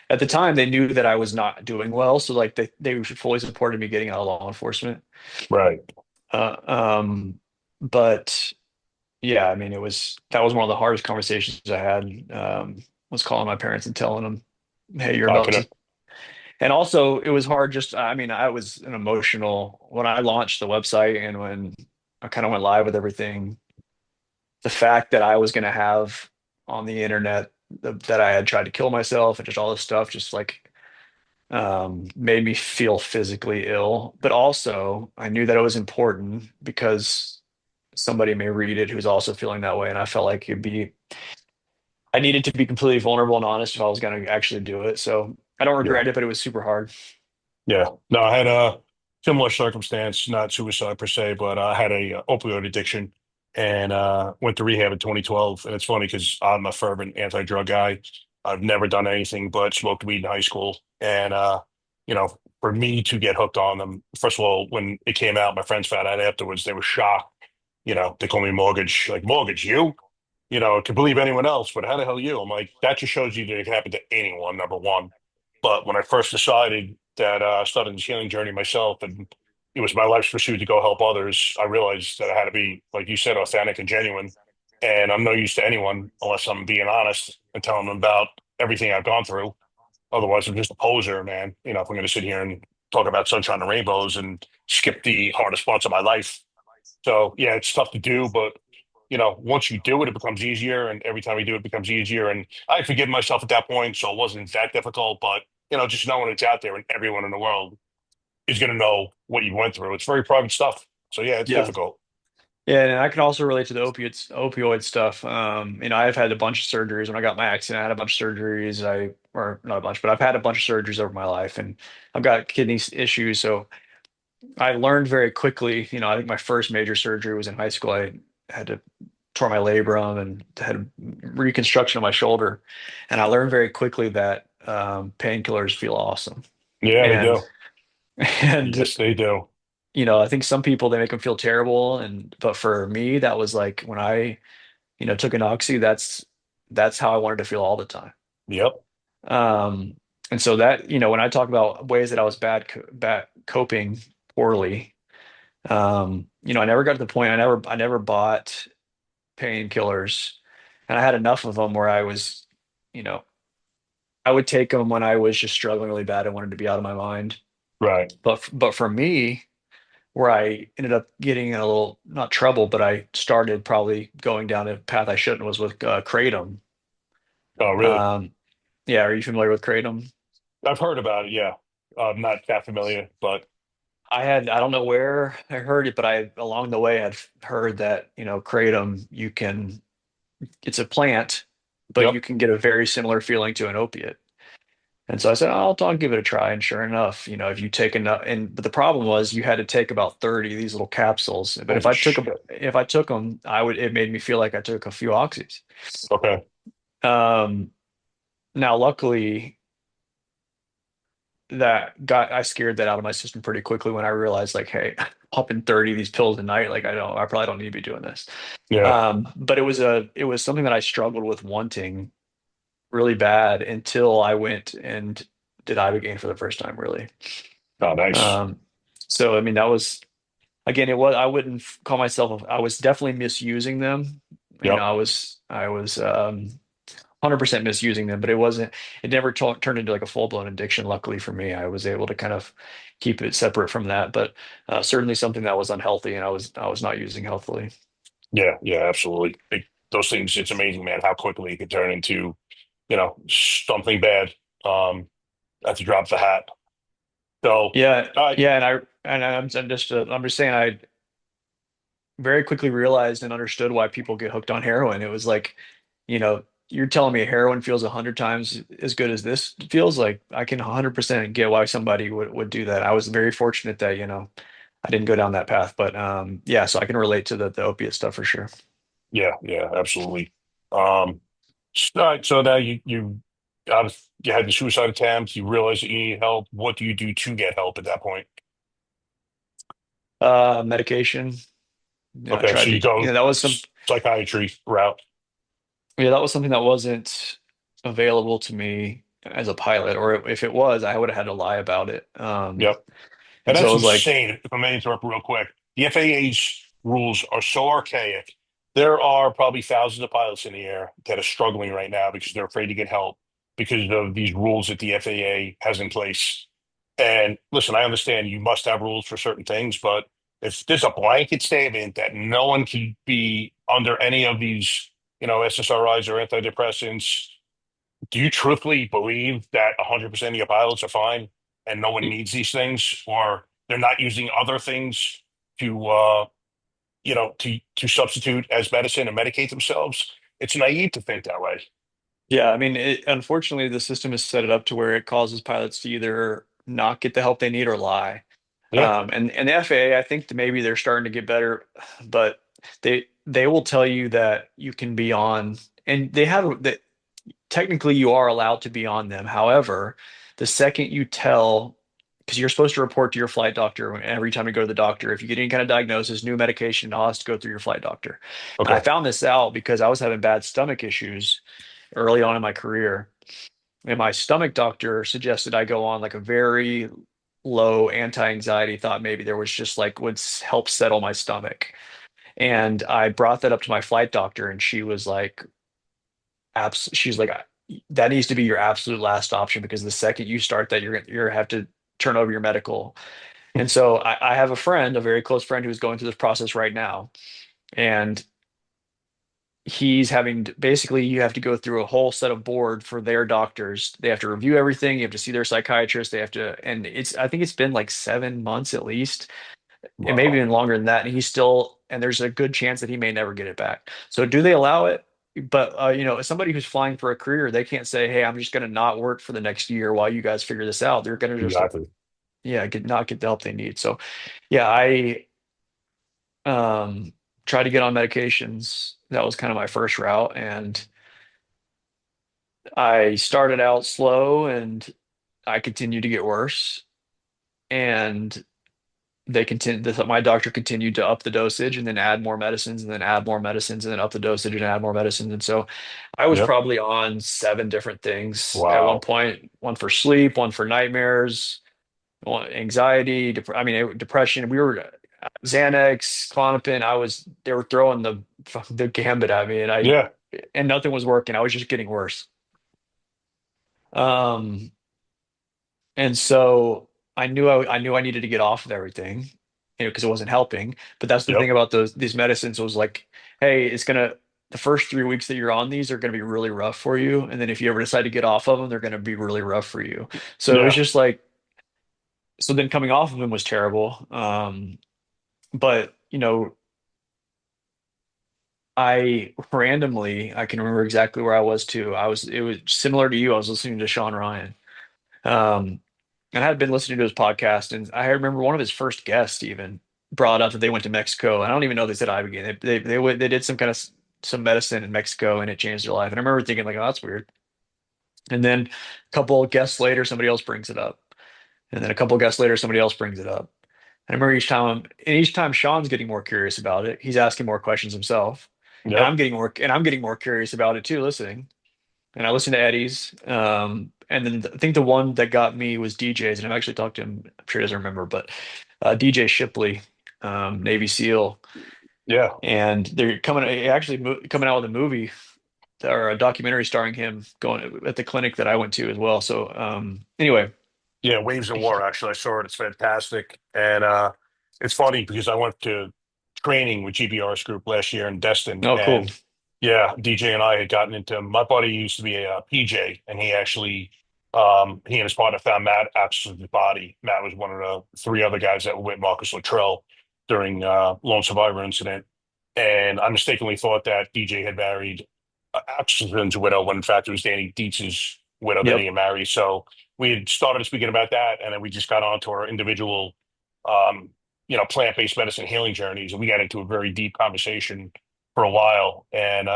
At the time, they knew that I was not doing well, so like they fully supported me getting out of law enforcement. Right. Uh, um, but yeah, I mean, that was one of the hardest conversations I had. Was calling my parents and telling them, "Hey, you're I about can. to." And also, it was hard. I mean, I was an emotional when I launched the website and when I kind of went live with everything. The fact that I was going to have on the internet that I had tried to kill myself and just all this stuff, just like made me feel physically ill. But also, I knew that it was important because somebody may read it who's also feeling that way, and I felt like I needed to be completely vulnerable and honest if I was going to actually do it. So I don't Yeah. regret it, but it was super hard. Yeah. No, I had a similar circumstance, not suicide per se, but I had a opioid addiction and went to rehab in 2012. And it's funny because I'm a fervent anti-drug guy. I've never done anything but smoked weed in high school. And for me to get hooked on them, first of all, when it came out, my friends found out afterwards, they were shocked. They call me mortgage, like mortgage, you? Could believe anyone else, but how the hell you? I'm like, that just shows you that it can happen to anyone, number one. But when I first decided that I started this healing journey myself, and it was my life's pursuit to go help others, I realized that I had to be, like you said, authentic and genuine. And I'm no use to anyone unless I'm being honest and telling them about everything I've gone through. Otherwise, I'm just a poser, man. If I'm going to sit here and talk about sunshine and rainbows and skip the hardest parts of my life. So yeah, it's tough to do, but once you do it, it becomes easier, and every time you do it, it becomes easier. And I forgive myself at that point, so it wasn't that difficult. But just knowing it's out there and everyone in the world is going to know what you went through. It's very private stuff. So yeah, it's Yeah. difficult. Yeah, and I can also relate to the opioid stuff. I've had a bunch of surgeries. When I got my accident, I had a bunch of surgeries. Or not a bunch, but I've had a bunch of surgeries over my life, and I've got issues. So I learned very quickly. I think my first major surgery was in high school. I had to tore my labrum and had a reconstruction of my shoulder, and I learned very quickly that painkillers feel awesome. Yeah, they And do. and Yes, they do. I think some people they make them feel terrible, but for me, that was like when I took an oxy, that's how I wanted to feel all the time. Yep. Um, and so that, when I talk about ways that I was bad coping poorly, I never got to the point, I never bought painkillers, and I had enough of them where you know, I would take them when I was just struggling really bad. I wanted to be out of my mind. Right. But for me, where I ended up getting in a little, not trouble, but I started probably going down a path I shouldn't, was with kratom. Oh, really? Um, yeah, are you familiar with kratom? I've heard about it. Yeah. I'm not that familiar, but I don't know where I heard it, but I along the way had heard that, kratom, it's a plant, but yep. you can get a very similar feeling to an opiate. And so I said, I'll give it a try. And sure enough, if you take enough, but the problem was you had to take about 30 of these little capsules. But Holy shit. if I took them, it made me feel like I took a few oxys. Okay. Um, Now, luckily, I scared that out of my system pretty quickly when I realized, like, hey, popping 30 of these pills a night, like, I probably don't need to be doing this. Yeah. But it was something that I struggled with wanting really bad until I went and did Ibogaine for the first time, really. Oh, nice. Um, so I mean, that was, again, it was, I wouldn't call myself, I was definitely misusing them. Yep. I was 100% misusing them, but it never turned into like a full-blown addiction. Luckily for me, I was able to kind of keep it separate from that, but certainly something that was unhealthy, and I was not using healthily. Yeah. Yeah. Absolutely. Those things, it's amazing, man, how quickly it could turn into, something bad. At the drop of the hat. So, Yeah, uh, yeah, I'm just saying, I very quickly realized and understood why people get hooked on heroin. It was like, you're telling me heroin feels 100 times as good as this feels. Like, I can 100% get why somebody would do that. I was very fortunate that, I didn't go down that path, but yeah, so I can relate to the opiate stuff for sure. yeah. Yeah. Absolutely. Um, so now you had the suicide attempt. You realize that you need help. What do you do to get help at that point? Medication, I Okay, so tried to, you go that was some, psychiatry route. yeah, that was something that wasn't available to me as a pilot, or if it was, I would have had to lie about it. Yep. And And so that's it was like, insane. If I may interrupt real quick, the FAA's rules are so archaic. There are probably thousands of pilots in the air that are struggling right now because they're afraid to get help because of these rules that the FAA has in place. And listen, I understand you must have rules for certain things, but if there's a blanket statement that no one can be under any of these, SSRIs or antidepressants, do you truthfully believe that 100% of your pilots are fine and no one needs these things, or they're not using other things to, to substitute as medicine and medicate themselves? It's naive to think that way. yeah, I mean, unfortunately, the system is set it up to where it causes pilots to either not get the help they need or lie. Yeah. And the FAA, I think that maybe they're starting to get better, but they will tell you that you can be on, and they have that technically you are allowed to be on them. However, the second you tell, because you're supposed to report to your flight doctor every time you go to the doctor, if you get any kind of diagnosis, new medication, it all has to go through your flight doctor. And I Okay. found this out because I was having bad stomach issues early on in my career. And my stomach doctor suggested I go on like a very low anti-anxiety, thought maybe there was just like would help settle my stomach. And I brought that up to my flight doctor, and she was like, she's like, that needs to be your absolute last option, because the second you start that, you're have to turn over your medical. And so I have a friend, a very close friend, who's going through this process right now. And he's having basically, you have to go through a whole set of board for their doctors. They have to review everything. You have to see their psychiatrist. They have to, and I think it's been like 7 months at least, and maybe Wow. even longer than that. And and there's a good chance that he may never get it back. So do they allow it? But as somebody who's flying for a career, they can't say, "Hey, I'm just going to not work for the next year while you guys figure this out." They're going to just, Exactly. yeah, not get the help they need. So, yeah, I um try to get on medications. That was kind of my first route, and I started out slow, and I continued to get worse. And my doctor continued to up the dosage and then add more medicines and then add more medicines and then up the dosage and add more medicines. And so I was Yep. probably on 7 different things at one Wow. point, one for sleep, one for nightmares, one anxiety, depression. We were Xanax, Klonopin. They were throwing the gambit at me, Yeah. and nothing was working. I was just getting worse. Um, and so I knew I needed to get off of everything. because it wasn't helping. But that's the Yep. thing about these medicines was like, hey, the first 3 weeks that you're on these are gonna be really rough for you, and then if you ever decide to get off of them, they're gonna be really rough for you. So it was Yeah. just like, so then coming off of them was terrible. But I can remember exactly where I was too. It was similar to you. I was listening to Sean Ryan. Um, and I had been listening to his podcast, and I remember one of his first guests even brought up that they went to Mexico. I don't even know they said Ibogaine. They did some kind of some medicine in Mexico, and it changed their life. And I remember thinking like, oh, that's weird. And then a couple of guests later, somebody else brings it up, and then a couple of guests later, somebody else brings it up. And I remember each time Sean's getting more curious about it. He's asking more questions himself, and Yep. I'm getting more curious about it too, listening. And I listened to Eddie's. And then I think the one that got me was DJ's, and I've actually talked to him. I'm sure he doesn't remember, but DJ Shipley, Navy SEAL, Yeah. and they're coming out with a movie or a documentary starring him going at the clinic that I went to as well. So anyway, Yeah. Waves of War. Actually, I saw it. It's fantastic, and it's funny because I went to training with GBR's group last year in Destin, oh cool, and yeah, DJ and I had gotten into. My buddy used to be a PJ, and he actually, he and his partner found Matt Absolute's body. Matt was one of the three other guys that were with Marcus Luttrell during Lone Survivor incident, and I mistakenly thought that DJ had married Absolute's widow when in fact it was Danny Dietz's widow that he yep, had married. So we had started speaking about that, and then we just got on to our individual, um, plant-based medicine healing journeys, and we got into a very deep conversation for a while, and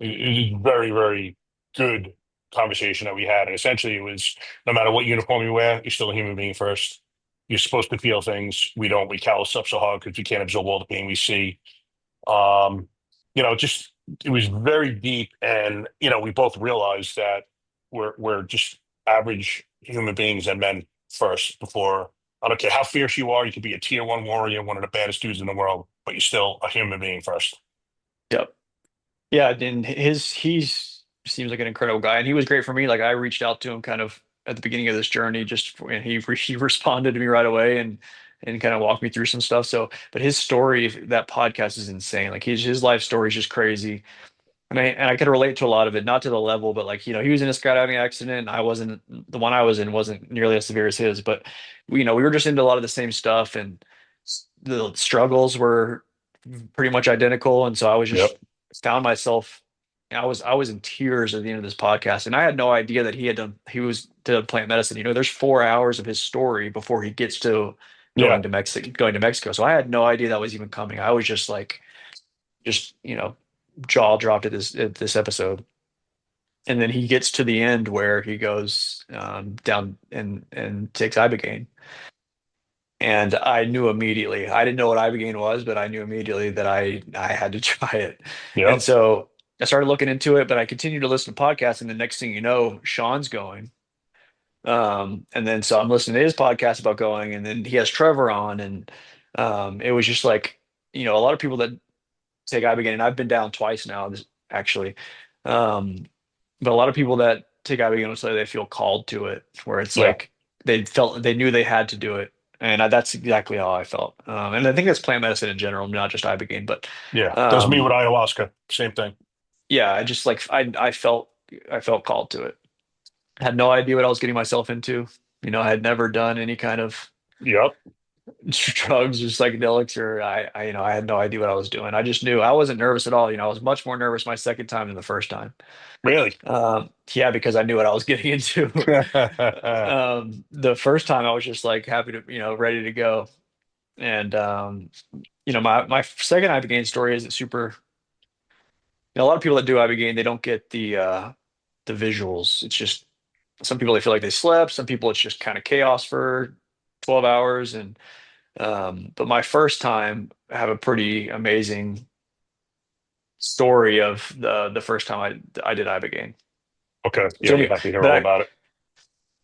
it was very, very good conversation that we had. And essentially, it was no matter what uniform you wear, you're still a human being first. You're supposed to feel things. We don't. We callous up so hard because we can't absorb all the pain we see. Um, just it was very deep, and we both realized that we're just average human beings and men first. Before I don't care how fierce you are, you could be a tier one warrior, one of the baddest dudes in the world, but you're still a human being first. yep. Yeah, and he's seems like an incredible guy, and he was great for me. Like I reached out to him kind of at the beginning of this journey, and he responded to me right away and kind of walked me through some stuff. So, but his story, that podcast is insane. Like his life story is just crazy. And I could relate to a lot of it, not to the level, but like, he was in a skydiving accident. And I wasn't the one I was in wasn't nearly as severe as his, but we were just into a lot of the same stuff, and the struggles were pretty much identical. And so I was Yep. just found myself, I was in tears at the end of this podcast. And I had no idea that he was to plant medicine. There's 4 hours of his story before he gets to Yeah. going to Mexico. So I had no idea that was even coming. I was just like, just, jaw dropped at this episode. And then he gets to the end where he goes down and takes ibogaine, and I knew immediately. I didn't know what ibogaine was, but I knew immediately that I had to try it. And Yep. so I started looking into it, but I continued to listen to podcasts, and the next thing you know, Sean's going. And then so I'm listening to his podcast about going, and then he has Trevor on, and it was just like, a lot of people that take ibogaine, and I've been down twice now, actually. Um, but a lot of people that take ibogaine will say they feel called to it, where it's Yeah. like they knew they had to do it, and that's exactly how I felt. And I think that's plant medicine in general, not just ibogaine, but Yeah. That's me with um, ayahuasca. Same thing. yeah, I just like I felt called to it. I had no idea what I was getting myself into. I had never done any kind of Yep. drugs or psychedelics, or I had no idea what I was doing. I just knew I wasn't nervous at all. I was much more nervous my second time than the first time. Really. Yeah, because I knew what I was getting into. The first time I was just like happy to, ready to go. And my second Ibogaine story isn't super. A lot of people that do Ibogaine, they don't get the visuals. It's just some people they feel like they slept. Some people it's just kind of chaos for 12 hours. And but my first time, I have a pretty amazing story of the first time I did Ibogaine. Okay. Yeah, So we anyway, have to hear but all about it.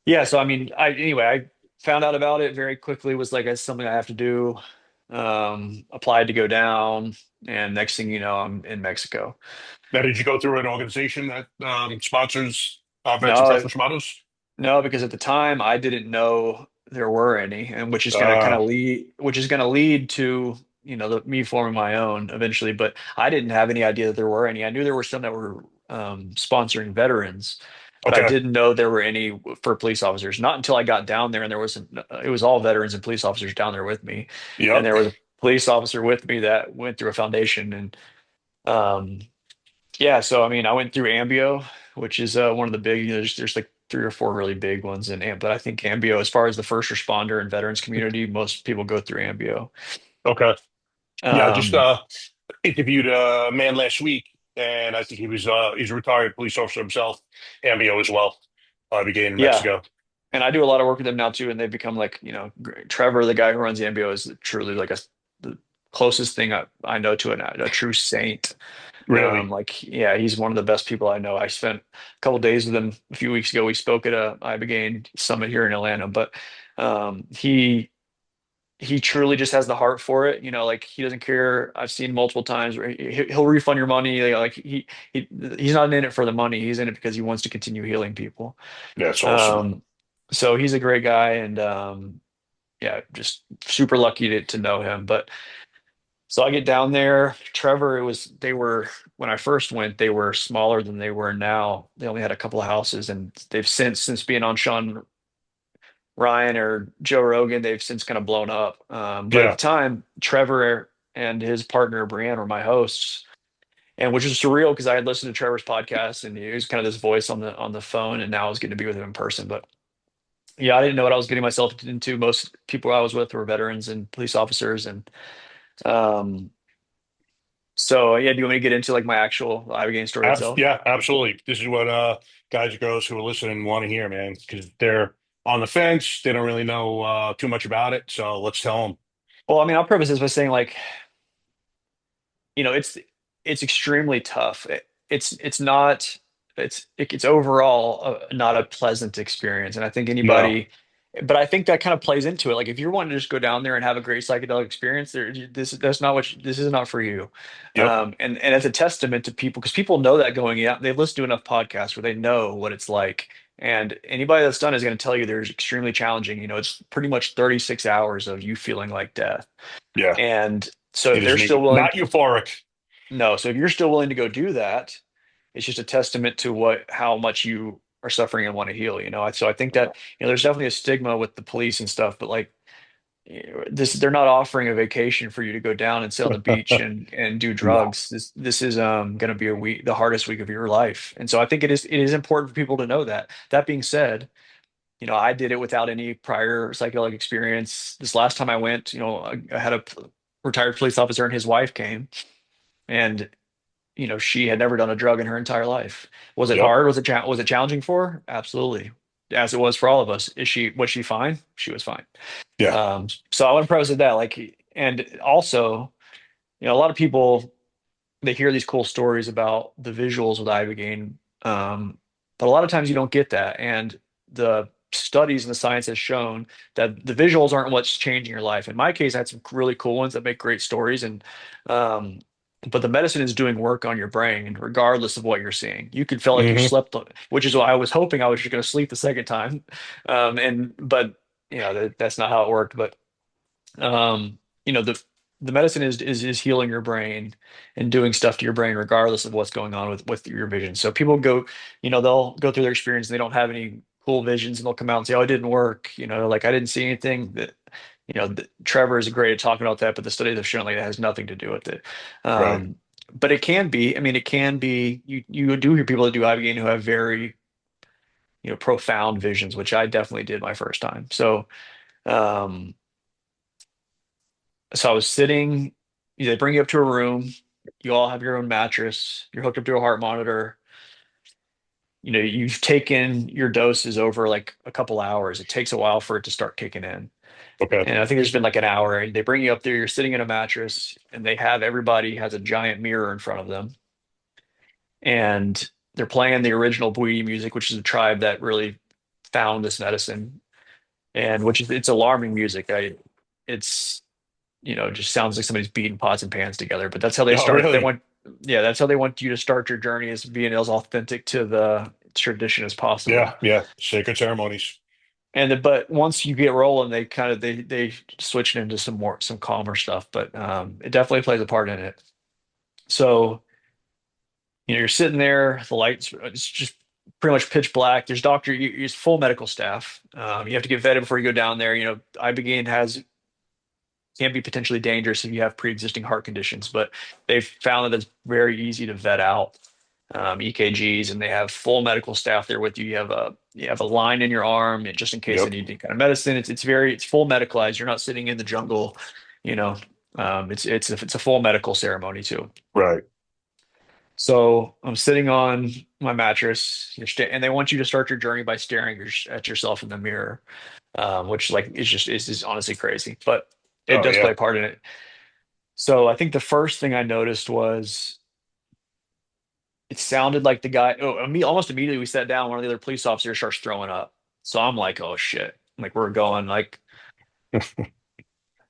yeah, so I mean, I found out about it very quickly. Was like it's something I have to do. Applied to go down, and next thing you know, I'm in Mexico. Now, did you go through an organization that sponsors vets and first No, responders? no, because at the time I didn't know there were any, and which is going to kind Uh, of lead, which is going to lead to, me forming my own eventually. But I didn't have any idea that there were any. I knew there were some that were sponsoring veterans, but I okay. didn't know there were any for police officers. Not until I got down there, and it was all veterans and police officers down there with me, and Yep. there was a police officer with me that went through a foundation, and um, yeah. So I mean, I went through Ambio, which is one of the big. There's like three or four really big ones in Am, but I think Ambio, as far as the first responder and veterans community, most people go through Ambio. Okay. Yeah, I just Um, interviewed a man last week, and I think he's a retired police officer himself, Ambio as well. Began in yeah, Mexico. and I do a lot of work with them now too, and they've become like, Trevor, the guy who runs the MBO, is truly like the closest thing I know to a true saint. Really? Like, yeah, he's one of the best people I know. I spent a couple days with him a few weeks ago. We spoke at a Ibogaine summit here in Atlanta, but he truly just has the heart for it. Like he doesn't care. I've seen multiple times where he'll refund your money. Like he's not in it for the money. He's in it because he wants to continue healing people. That's awesome. Um, so he's a great guy, and yeah, just super lucky to know him. But so I get down there. Trevor, they were when I first went, they were smaller than they were now. They only had a couple of houses, and they've since being on Sean Ryan or Joe Rogan, they've since kind of blown up. But at the Yeah. time, Trevor and his partner Brienne were my hosts, and which is surreal because I had listened to Trevor's podcast, and he was kind of this voice on the phone, and now I was getting to be with him in person. But yeah, I didn't know what I was getting myself into. Most people I was with were veterans and police officers, and um, so yeah. Do you want me to get into like my actual Ibogaine story itself? Yeah, absolutely. This is what guys and girls who are listening want to hear, man, because they're on the fence. They don't really know too much about it. So let's tell them. Well, I mean, I'll preface this by saying like, it's extremely tough. It's not it's overall not a pleasant experience, and I think No. anybody. But I think that kind of plays into it. Like if you're wanting to just go down there and have a great psychedelic experience, this is not for you. Yep. And it's a testament to people because people know that going out. They've listened to enough podcasts where they know what it's like. And anybody that's done is going to tell you there's extremely challenging. It's pretty much 36 hours of you feeling like death. Yeah. And so if It is they're still willing, not euphoric. no. So if you're still willing to go do that, it's just a testament to how much you are suffering and want to heal. So I think that there's definitely a stigma with the police and stuff, but like this, they're not offering a vacation for you to go down and sit on the beach and do No. drugs. This is going to be the hardest week of your life, and so I think it is important for people to know that. That being said, I did it without any prior psychedelic experience. This last time I went, I had a retired police officer and his wife came, and she had never done a drug in her entire life. Was it Yep. hard? Was it challenging for her? Absolutely, as it was for all of us. Was she fine? She was fine. Yeah. So I want to preface with that, like, and also, a lot of people, they hear these cool stories about the visuals with Ibogaine, but a lot of times you don't get that, and the studies and the science has shown that the visuals aren't what's changing your life. In my case, I had some really cool ones that make great stories, and um, but the medicine is doing work on your brain regardless of what you're seeing. You could feel like you Hmm. slept, which is why I was hoping I was just going to sleep the second time, and but that's not how it worked. But the medicine is healing your brain and doing stuff to your brain regardless of what's going on with your vision. So people go, they'll go through their experience and they don't have any cool visions, and they'll come out and say, "Oh, it didn't work." Like I didn't see anything that. Trevor is great at talking about that, but the studies have shown like that has nothing to do with it. Right. But it can be. I mean, it can be. You do hear people that do Ibogaine who have very profound visions, which I definitely did my first time. Um, so I was sitting. They bring you up to a room. You all have your own mattress. You're hooked up to a heart monitor. You've taken your doses over like a couple hours. It takes a while for it to start kicking in. Okay. And I think there's been like an hour. And they bring you up there. You're sitting in a mattress, and everybody has a giant mirror in front of them, and they're playing the original Bwiti music, which is a tribe that really found this medicine, and it's alarming music. It's it just sounds like somebody's beating pots and pans together. But that's how they Oh, start. really? Yeah, that's how they want you to start your journey, as being as authentic to the tradition as possible. Yeah. Yeah. Sacred ceremonies. But once you get rolling, they kind of they switch it into some calmer stuff. But it definitely plays a part in it. So you're sitting there, the lights, it's just pretty much pitch black. There's it's full medical staff. You have to get vetted before you go down there. Ibogaine has can be potentially dangerous if you have pre-existing heart conditions, but they've found that it's very easy to vet out EKGs, and they have full medical staff there with you. You have a line in your arm just in case they Yep. need any kind of medicine. It's full medicalized. You're not sitting in the jungle, you know. It's a full medical ceremony too. Right. So I'm sitting on my mattress, and they want you to start your journey by staring at yourself in the mirror, which like is honestly crazy, but it Oh does play yeah. a part in it. So I think the first thing I noticed was it sounded like the guy. Oh, almost immediately we sat down. One of the other police officers starts throwing up. So I'm like, oh shit! Like we're going like, what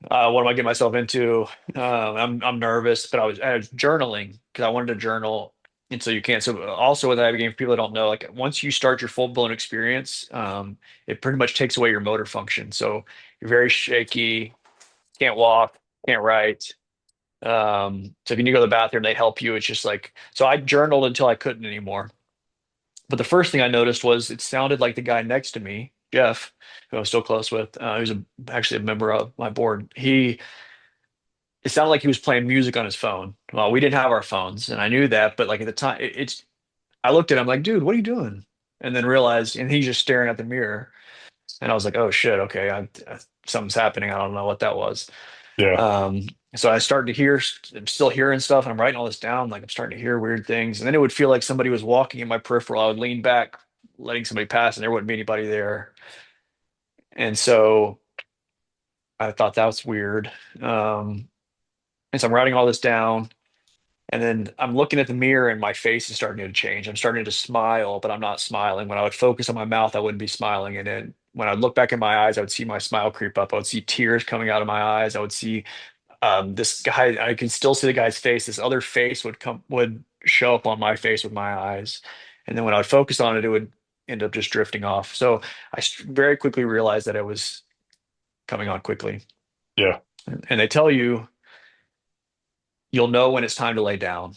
am I getting myself into? I'm nervous, but I was journaling because I wanted to journal, and so you can't. So also with Ibogaine, for people that don't know, like once you start your full blown experience, it pretty much takes away your motor function. So you're very shaky, can't walk, can't write. So if you need to go to the bathroom, they help you. It's just like, so I journaled until I couldn't anymore. But the first thing I noticed was it sounded like the guy next to me, Jeff, who I was still close with, who's actually a member of my board. It sounded like he was playing music on his phone. Well, we didn't have our phones, and I knew that, but like at the time, I looked at him like, dude, what are you doing? And then realized, and he's just staring at the mirror. And I was like, oh shit, okay, something's happening. I don't know what that was. Yeah. Um, so I started to I'm still hearing stuff, and I'm writing all this down. Like I'm starting to hear weird things, and then it would feel like somebody was walking in my peripheral. I would lean back, letting somebody pass, and there wouldn't be anybody there. And so I thought that was weird. And so I'm writing all this down, and then I'm looking at the mirror, and my face is starting to change. I'm starting to smile, but I'm not smiling. When I would focus on my mouth, I wouldn't be smiling, and then when I would look back in my eyes, I would see my smile creep up. I would see tears coming out of my eyes. I would see this guy, I can still see the guy's face. This other face would show up on my face with my eyes, and then when I would focus on it, it would end up just drifting off. So very quickly realized that it was coming on quickly. Yeah. And they tell you'll know when it's time to lay down.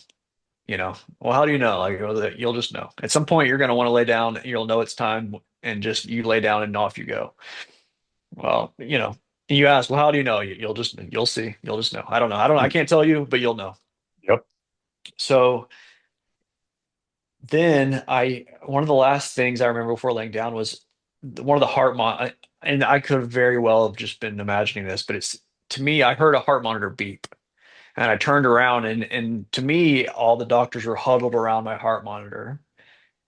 Well, how do you know? Like, you'll just know. At some point, you're going to want to lay down. You'll know it's time, and just you lay down and off you go. Well, you ask, well, how do you know? You'll see. You'll just know. I can't tell you, but you'll know. Yep. So then one of the last things I remember before laying down was one of the and I could very well have just been imagining this, but to me, I heard a heart monitor beep, and I turned around, and to me, all the doctors were huddled around my heart monitor,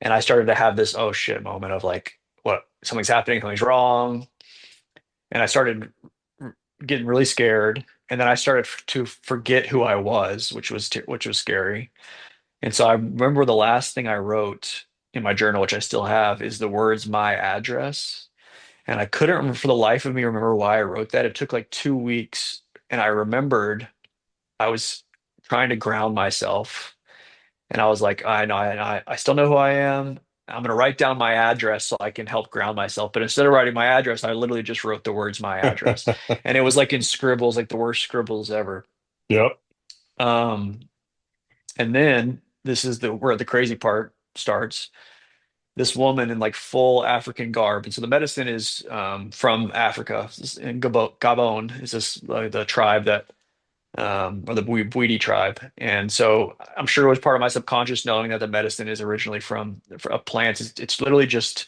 and I started to have this oh shit moment of like, what, something's happening, something's wrong, and I started getting really scared, and then I started to forget who I was, which was scary. And so I remember the last thing I wrote in my journal, which I still have, is the words "my address," and I couldn't remember for the life of me remember why I wrote that. It took like 2 weeks, and I remembered I was trying to ground myself, and I was like, I know, I still know who I am. I'm going to write down my address so I can help ground myself. But instead of writing my address, I literally just wrote the words "my address," and it was like in scribbles, like the worst scribbles ever. Yep. Um, and then this is where the crazy part starts. This woman in like full African garb, and so the medicine is from Africa. In Gabon is this the tribe that or the Bwiti tribe. And so I'm sure it was part of my subconscious knowing that the medicine is originally from a plant. It's literally just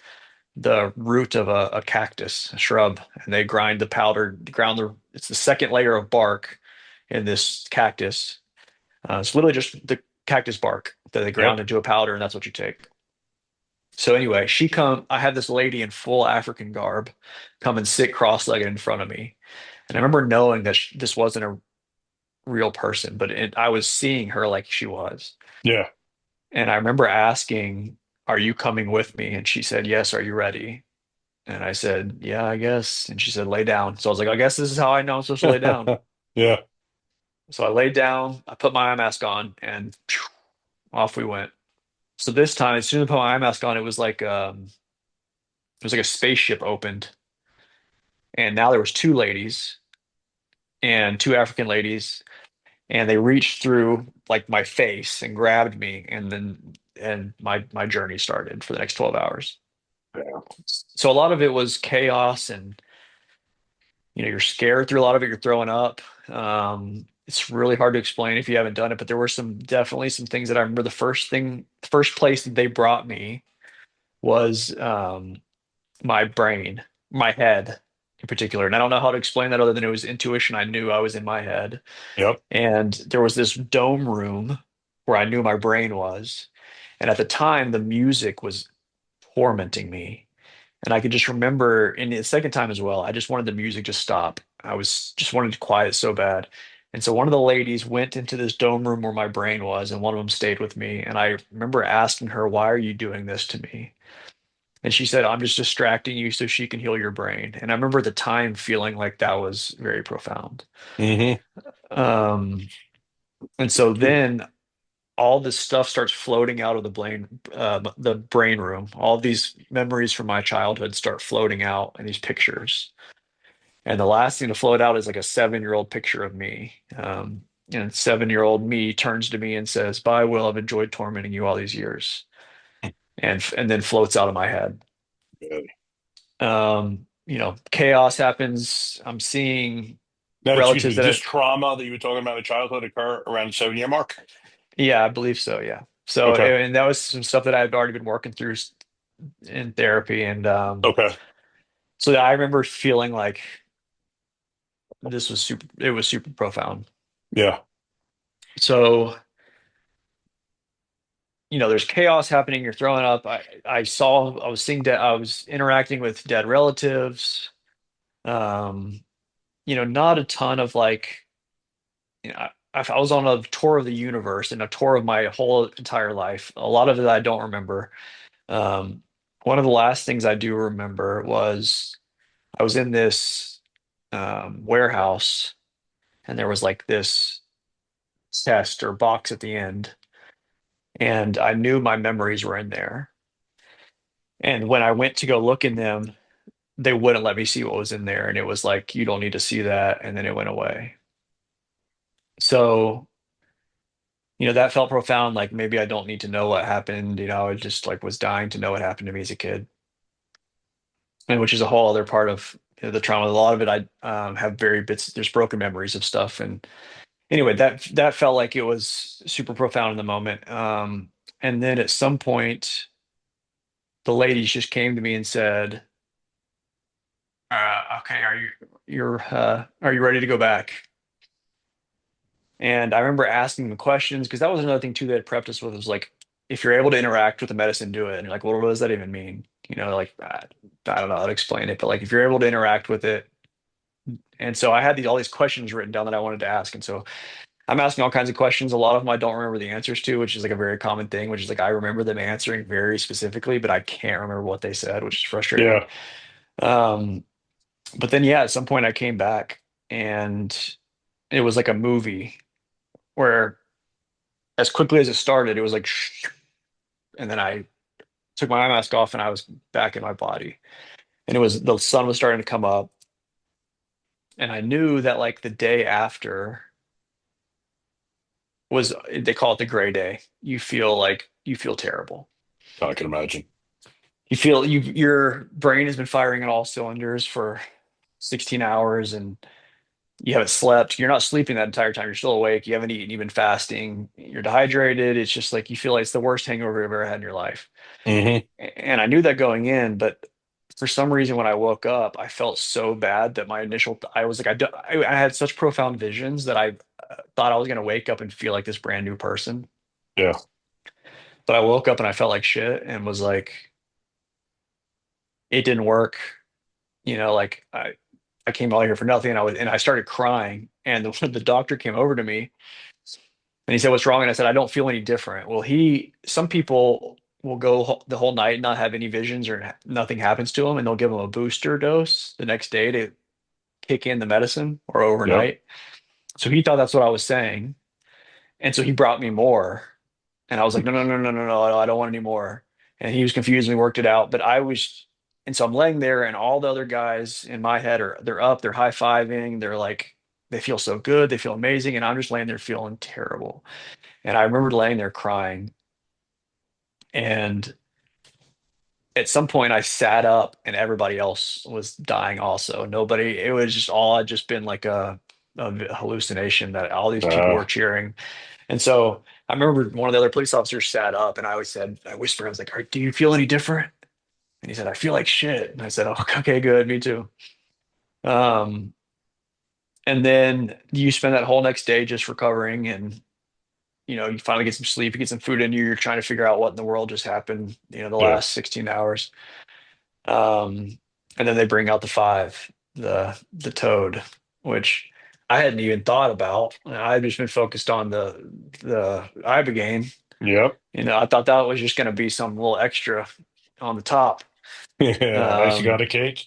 the root of a cactus, a shrub, and they grind the powder, it's the second layer of bark in this cactus. It's literally just the cactus bark that they ground Yep. into a powder, and that's what you take. So anyway, I had this lady in full African garb come and sit cross-legged in front of me. And I remember knowing that this wasn't a real person, but I was seeing her like she was. Yeah. And I remember asking, "Are you coming with me?" And she said, "Yes, are you ready?" And I said, "Yeah, I guess." And she said, "Lay down." So I was like, I guess this is how I know I'm supposed to lay down. Yeah. So I laid down, I put my eye mask on, and phew, off we went. So this time, as soon as I put my eye mask on, it was like it was like a spaceship opened, and now there was two ladies and two African ladies, and they reached through like my face and grabbed me, and then and my journey started for the next 12 hours. Yeah. So a lot of it was chaos, and you're scared through a lot of it. You're throwing up. It's really hard to explain if you haven't done it, but there were definitely some things that I remember. The first place that they brought me was my brain, my head in particular. And I don't know how to explain that other than it was intuition. I knew I was in my head. Yep. And there was this dome room where I knew my brain was. And at the time, the music was tormenting me. And I could just remember, and the second time as well, I just wanted the music to stop. I was just wanted to quiet so bad. And so one of the ladies went into this dome room where my brain was, and one of them stayed with me. And I remember asking her, "Why are you doing this to me?" And she said, "I'm just distracting you so she can heal your brain." And I remember at the time feeling like that was very profound. Hmm. Um, and so then all this stuff starts floating out of the brain room. All these memories from my childhood start floating out in these pictures. And the last thing to float out is like a 7-year-old picture of me. And 7-year-old me turns to me and says, "Bye, Will. I've enjoyed tormenting you all these years." And then floats out of my head. Chaos happens. I'm seeing Now, excuse relatives me, that this I, trauma that you were talking about in childhood occur around the 7 year mark? yeah, I believe so. Yeah. So, Okay. and that was some stuff that I had already been working through in therapy. And Okay. so I remember feeling like it was super profound. Yeah. So, there's chaos happening. You're throwing up. I was seeing that I was interacting with dead relatives. Um, not a ton of like, I was on a tour of the universe and a tour of my whole entire life. A lot of it I don't remember. Um, One of the last things I do remember was I was in this warehouse, and there was like this test or box at the end, and I knew my memories were in there. And when I went to go look in them, they wouldn't let me see what was in there, and it was like, "You don't need to see that," and then it went away. So, that felt profound. Like maybe I don't need to know what happened. I just like was dying to know what happened to me as a kid, and which is a whole other part of the trauma. A lot of it, I have very bits. There's broken memories of stuff, and anyway, that felt like it was super profound in the moment. And then at some point, the ladies just came to me and said, "Okay, are you ready to go back?" And I remember asking the questions because that was another thing too that prepped us with was like, if you're able to interact with the medicine, do it. And you're like, well, what does that even mean? Like I don't know how to explain it, but like if you're able to interact with it. And so I had all these questions written down that I wanted to ask. And so I'm asking all kinds of questions. A lot of them I don't remember the answers to, which is like a very common thing, which is like I remember them answering very specifically, but I can't remember what they said, which is frustrating. Yeah. Um, but then yeah, at some point I came back and it was like a movie where as quickly as it started, it was like, and then I took my eye mask off and I was back in my body. And it was the sun was starting to come up. And I knew that like the day after was, they call it the gray day. You feel terrible. I can imagine. Your brain has been firing on all cylinders for 16 hours and you haven't slept. You're not sleeping that entire time. You're still awake. You haven't eaten. You've been fasting. You're dehydrated. It's just like you feel like it's the worst hangover you've ever had in your life. Hmm. And I knew that going in, but for some reason, when I woke up, I felt so bad that I was like, I had such profound visions that I thought I was going to wake up and feel like this brand new person. Yeah. But I woke up and I felt like shit and was like, it didn't work. Like I came out here for nothing. And I started crying. And the doctor came over to me and he said, "What's wrong?" And I said, "I don't feel any different." Well, some people will go the whole night and not have any visions or nothing happens to them, and they'll give them a booster dose the next day to kick in the medicine or Yep. overnight. So he thought that's what I was saying, and so he brought me more, and I was like, "No, no, no, no, no, no, I don't want any more." And he was confused and we worked it out, but I was. And so I'm laying there, and all the other guys in my head are they're up, they're high-fiving, they're like they feel so good, they feel amazing, and I'm just laying there feeling terrible. And I remember laying there crying. And at some point I sat up and everybody else was dying also. Nobody, it was just all had just been like a hallucination that all these people Uh, were cheering. And so I remember one of the other police officers sat up and I always said, I whispered, I was like, Do you feel any different? And he said, I feel like shit. And I said, oh, okay, good, me too. Um, and then you spend that whole next day just recovering and you finally get some sleep, you get some food in you, you're trying to figure out what in the world just happened, the yeah. last 16 hours. Um, and then they bring out the five, the toad, which I hadn't even thought about. I've just been focused on the ibogaine. Yep. I thought that was just going to be some little extra on the top. Yeah. Nice. You got Um, a cake.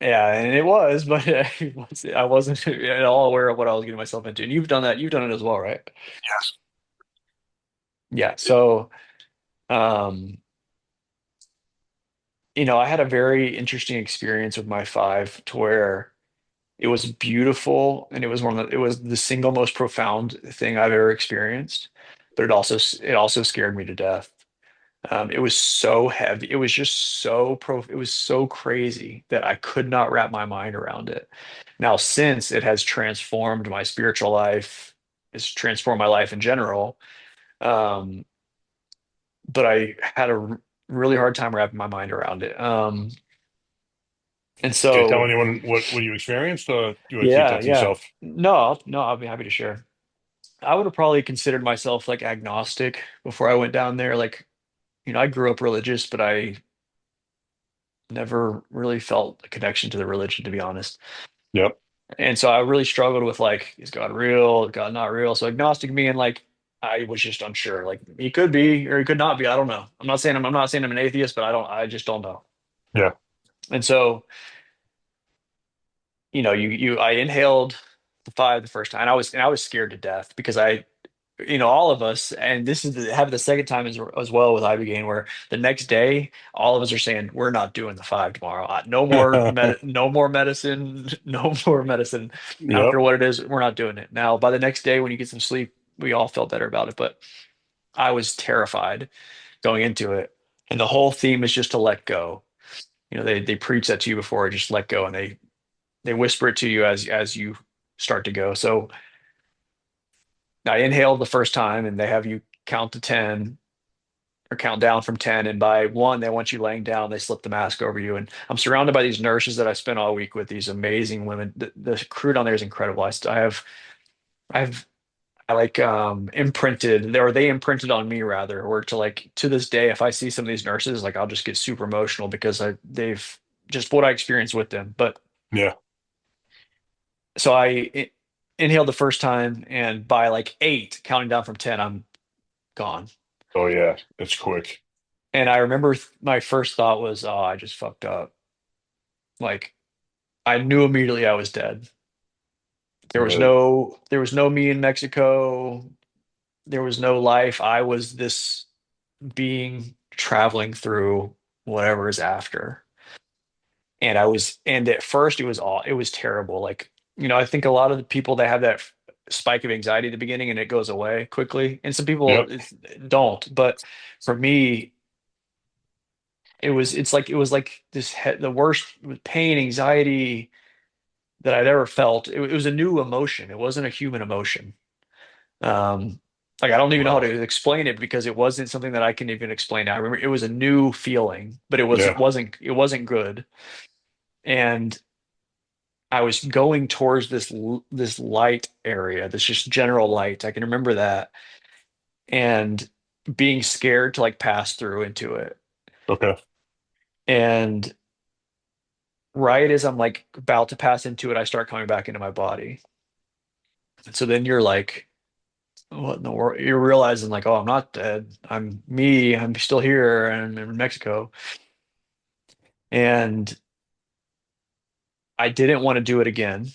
yeah, and it was, but I wasn't at all aware of what I was getting myself into. And you've done that. You've done it as well, right? Yes. Yeah. So, um, I had a very interesting experience with my five to where it was beautiful and it was the single most profound thing I've ever experienced, but it also scared me to death. It was so heavy. It was just it was so crazy that I could not wrap my mind around it. Now, since it has transformed my spiritual life, it's transformed my life in general. Um, but I had a really hard time wrapping my mind around it. And Can you tell so, anyone what you experienced, or do you want to keep yeah, that to yeah. yourself? No, I'll be happy to share. I would have probably considered myself like agnostic before I went down there. Like, I grew up religious, but I never really felt a connection to the religion, to be honest. Yep. And so I really struggled with like, is God real? Is God not real? So agnostic meaning like I was just unsure. Like he could be or he could not be. I don't know. I'm not saying I'm an atheist, but I just don't know. Yeah. And so, I inhaled the five the first time. And I was scared to death because all of us, and this is happened the second time as well with Ibogaine, where the next day, all of us are saying, we're not doing the five tomorrow. No more medicine, no more medicine. I don't Yep. care what it is, we're not doing it. Now, by the next day, when you get some sleep, we all felt better about it, but I was terrified going into it. And the whole theme is just to let go. They preach that to you before, just let go, and they whisper it to you as you start to go. So I inhaled the first time, and they have you count to 10 or count down from 10. And by one, they want you laying down. They slip the mask over you. And I'm surrounded by these nurses that I spent all week with, these amazing women. The crew down there is incredible. I've, I like imprinted, or they imprinted on me rather, or to like to this day, if I see some of these nurses, like I'll just get super emotional because they've just what I experienced with them. But Yeah. so inhaled the first time, and by like eight, counting down from 10, I'm gone. Oh yeah. It's quick. And I remember my first thought was, oh, I just fucked up. Like I knew immediately I was dead. Uh, There was no me in Mexico. There was no life. I was this being traveling through whatever is after. And at first it was terrible. Like, I think a lot of the people that have that spike of anxiety at the beginning and it goes away quickly. And some people yep. don't. But for me, it was like the worst pain, anxiety that I'd ever felt. It was a new emotion. It wasn't a human emotion. Like I don't even know how Wow. to explain it because it wasn't something that I can even explain. I remember it was a new feeling, but Yeah. it wasn't good. And I was going towards this light area, this just general light. I can remember that and being scared to like pass through into it. Okay. And right as I'm like about to pass into it, I start coming back into my body. And so then you're like, what in the world? You're realizing like, oh, I'm not dead. I'm me. I'm still here and I'm in Mexico. And I didn't want to do it again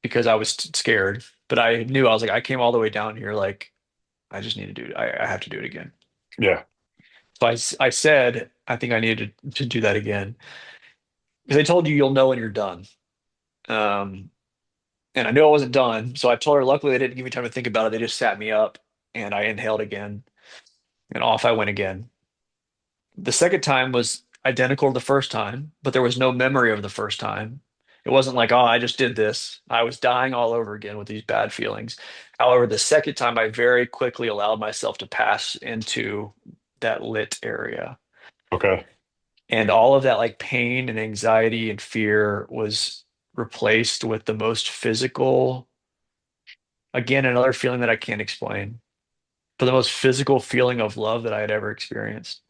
because I was scared. But I knew I was like, I came all the way down here. Like, I just need to do it. I have to do it again. Yeah. So I said, I think I needed to do that again because they told you you'll know when you're done. Um, and I knew I wasn't done. So I told her, luckily, they didn't give me time to think about it. They just sat me up and I inhaled again and off I went again. The second time was identical to the first time, but there was no memory of the first time. It wasn't like, oh, I just did this. I was dying all over again with these bad feelings. However, the second time, I very quickly allowed myself to pass into that lit area. Okay. And all of that, like pain and anxiety and fear, was replaced with the most physical, again, another feeling that I can't explain, but the most physical feeling of love that I had ever experienced.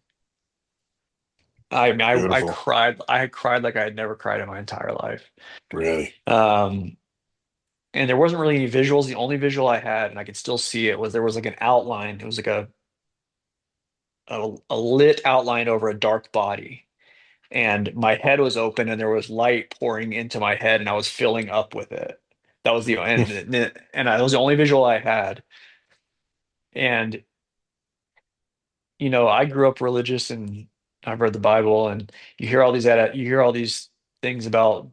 I mean, I Beautiful. cried. I cried like I had never cried in my entire life. Really. Um, and there wasn't really any visuals. The only visual I had, and I could still see it, was there was like an outline. It was like a lit outline over a dark body, and my head was open, and there was light pouring into my head, and I was filling up with it. That was the that was the only visual I had. And I grew up religious and I've read the Bible, and you hear all these things about